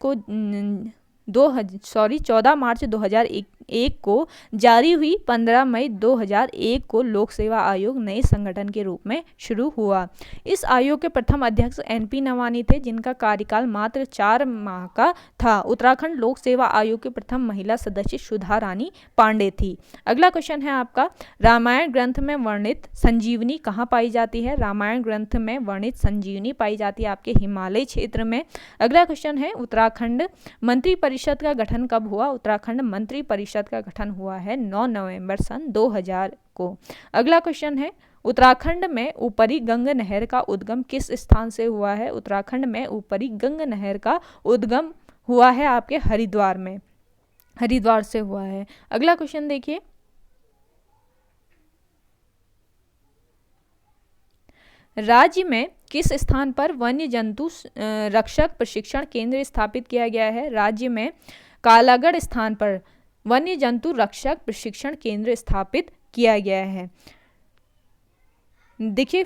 को जारी हुई। 15 मई 2001 को लोक सेवा आयोग नए संगठन के रूप में शुरू हुआ। इस आयोग के प्रथम अध्यक्ष NP नवानी थे जिनका कार्यकाल मात्र 4 माह का था। उत्तराखंड लोक सेवा आयोग के प्रथम महिला सदस्य सुधा रानी पांडे थी। अगला क्वेश्चन है आपका, रामायण ग्रंथ में वर्णित संजीवनी कहाँ पाई जाती है। रामायण ग्रंथ में वर्णित संजीवनी पाई जाती है आपके हिमालय क्षेत्र में। अगला क्वेश्चन है, उत्तराखंड मंत्री परिषद का गठन कब हुआ। उत्तराखंड मंत्री परिषद का गठन हुआ है 9 नवंबर सन 2000 को। अगला क्वेश्चन है, उत्तराखंड में ऊपरी गंग नहर का उद्गम किस स्थान से हुआ है? उत्तराखंड में ऊपरी गंग नहर का उद्गम हुआ है आपके हरिद्वार में, हरिद्वार से हुआ है। अगला क्वेश्चन देखिए, राज्य में किस स्थान पर वन्य जंतु रक्षक प्रशिक्षण केंद्र स्थापित किया गया है? राज्य में कालागढ़ स्थान पर वन्य जंतु रक्षक प्रशिक्षण केंद्र स्थापित किया गया है। देखिए,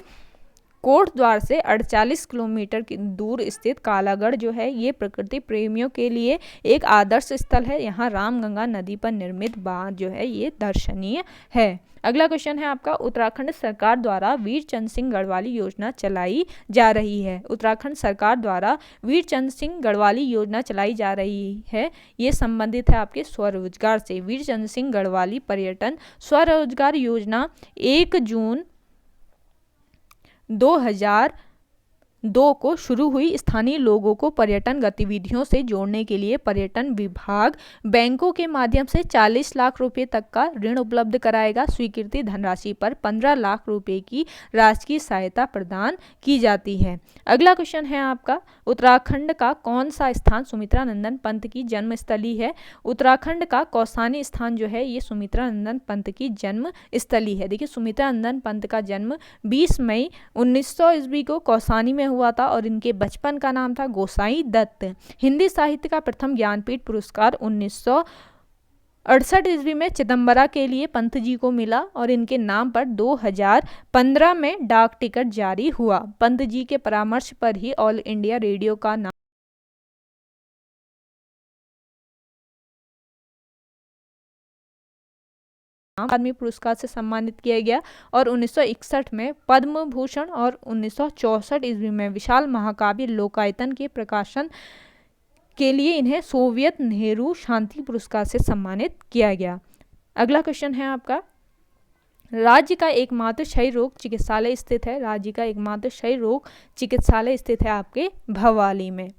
कोटद्वार से 48 किलोमीटर की दूर स्थित कालागढ़ जो है ये प्रकृति प्रेमियों के लिए एक आदर्श स्थल है। यहाँ रामगंगा नदी पर निर्मित बांध जो है ये दर्शनीय है। अगला क्वेश्चन है आपका, उत्तराखंड सरकार द्वारा वीर चंद सिंह गढ़वाली योजना चलाई जा रही है। उत्तराखंड सरकार द्वारा वीर चंद सिंह गढ़वाली योजना चलाई जा रही है, ये संबंधित है आपके स्वरोजगार से। वीर चंद सिंह गढ़वाली पर्यटन स्वरोजगार योजना 1 जून 2002 को शुरू हुई। स्थानीय लोगों को पर्यटन गतिविधियों से जोड़ने के लिए पर्यटन विभाग बैंकों के माध्यम से 40 लाख रुपए तक का ऋण उपलब्ध कराएगा। स्वीकृति धनराशि पर 15 लाख रुपए की राजकीय सहायता प्रदान की जाती है। अगला क्वेश्चन है आपका, उत्तराखंड का कौन सा स्थान सुमित्रा नंदन पंत की जन्मस्थली है? उत्तराखंड का कौसानी स्थान जो है ये सुमित्रा नंदन पंत की जन्म स्थली है। देखिए, सुमित्रा नंदन पंत का जन्म 20 मई 1900 ईस्वी को कौसानी में हुआ था और इनके बचपन का नाम था गोसाई दत्त। हिंदी साहित्य का प्रथम ज्ञानपीठ पुरस्कार 1968 ईस्वी में चिदम्बरा के लिए पंत जी को मिला और इनके नाम पर 2015 में डाक टिकट जारी हुआ। पंत जी के परामर्श पर ही ऑल इंडिया रेडियो का नाम अकादमी पुरस्कार से सम्मानित किया गया और 1961 में पद्म भूषण और 1964 ईस्वी में विशाल महाकाव्य लोकायतन के प्रकाशन के लिए इन्हें सोवियत नेहरू शांति पुरस्कार से सम्मानित किया गया। अगला क्वेश्चन है आपका, राज्य का एकमात्र क्षय रोग चिकित्सालय स्थित है। राज्य का एकमात्र क्षय रोग चिकित्सालय स्थित है आपके भवाली में।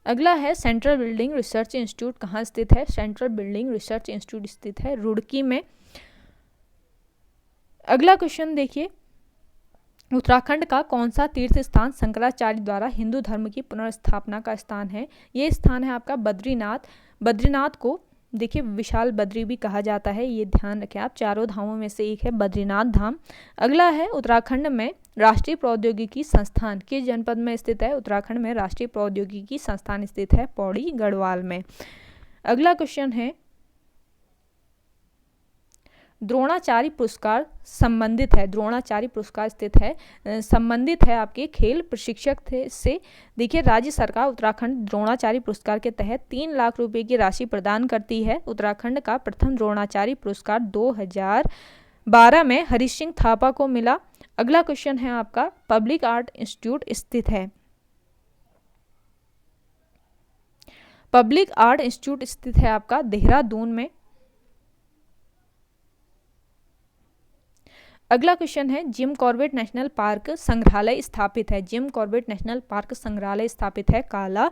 अगला है, सेंट्रल बिल्डिंग रिसर्च इंस्टीट्यूट कहाँ स्थित है? सेंट्रल बिल्डिंग रिसर्च इंस्टीट्यूट स्थित है रुड़की में। अगला क्वेश्चन देखिए, उत्तराखंड का कौन सा तीर्थ स्थान शंकराचार्य द्वारा हिंदू धर्म की पुनर्स्थापना का स्थान है? ये स्थान है आपका बद्रीनाथ। बद्रीनाथ को देखिए विशाल बद्री भी कहा जाता है, ये ध्यान रखें आप, चारों धामों में से एक है बद्रीनाथ धाम। अगला है, उत्तराखंड में राष्ट्रीय प्रौद्योगिकी संस्थान किस जनपद में स्थित है? उत्तराखंड में राष्ट्रीय प्रौद्योगिकी संस्थान स्थित है पौड़ी गढ़वाल में। अगला क्वेश्चन है, द्रोणाचार्य पुरस्कार संबंधित है, द्रोणाचार्य पुरस्कार स्थित है संबंधित है आपके खेल प्रशिक्षक से। देखिए, राज्य सरकार उत्तराखंड द्रोणाचार्य पुरस्कार के तहत 3 लाख रुपए की राशि प्रदान करती है। उत्तराखंड का प्रथम द्रोणाचार्य पुरस्कार 2012 में हरीश सिंह थापा को मिला। अगला क्वेश्चन है आपका, पब्लिक आर्ट इंस्टीट्यूट स्थित है। पब्लिक आर्ट इंस्टीट्यूट स्थित है आपका देहरादून में। अगला क्वेश्चन है, जिम कॉर्बेट नेशनल पार्क संग्रहालय स्थापित है। जिम कॉर्बेट नेशनल पार्क संग्रहालय स्थापित है काला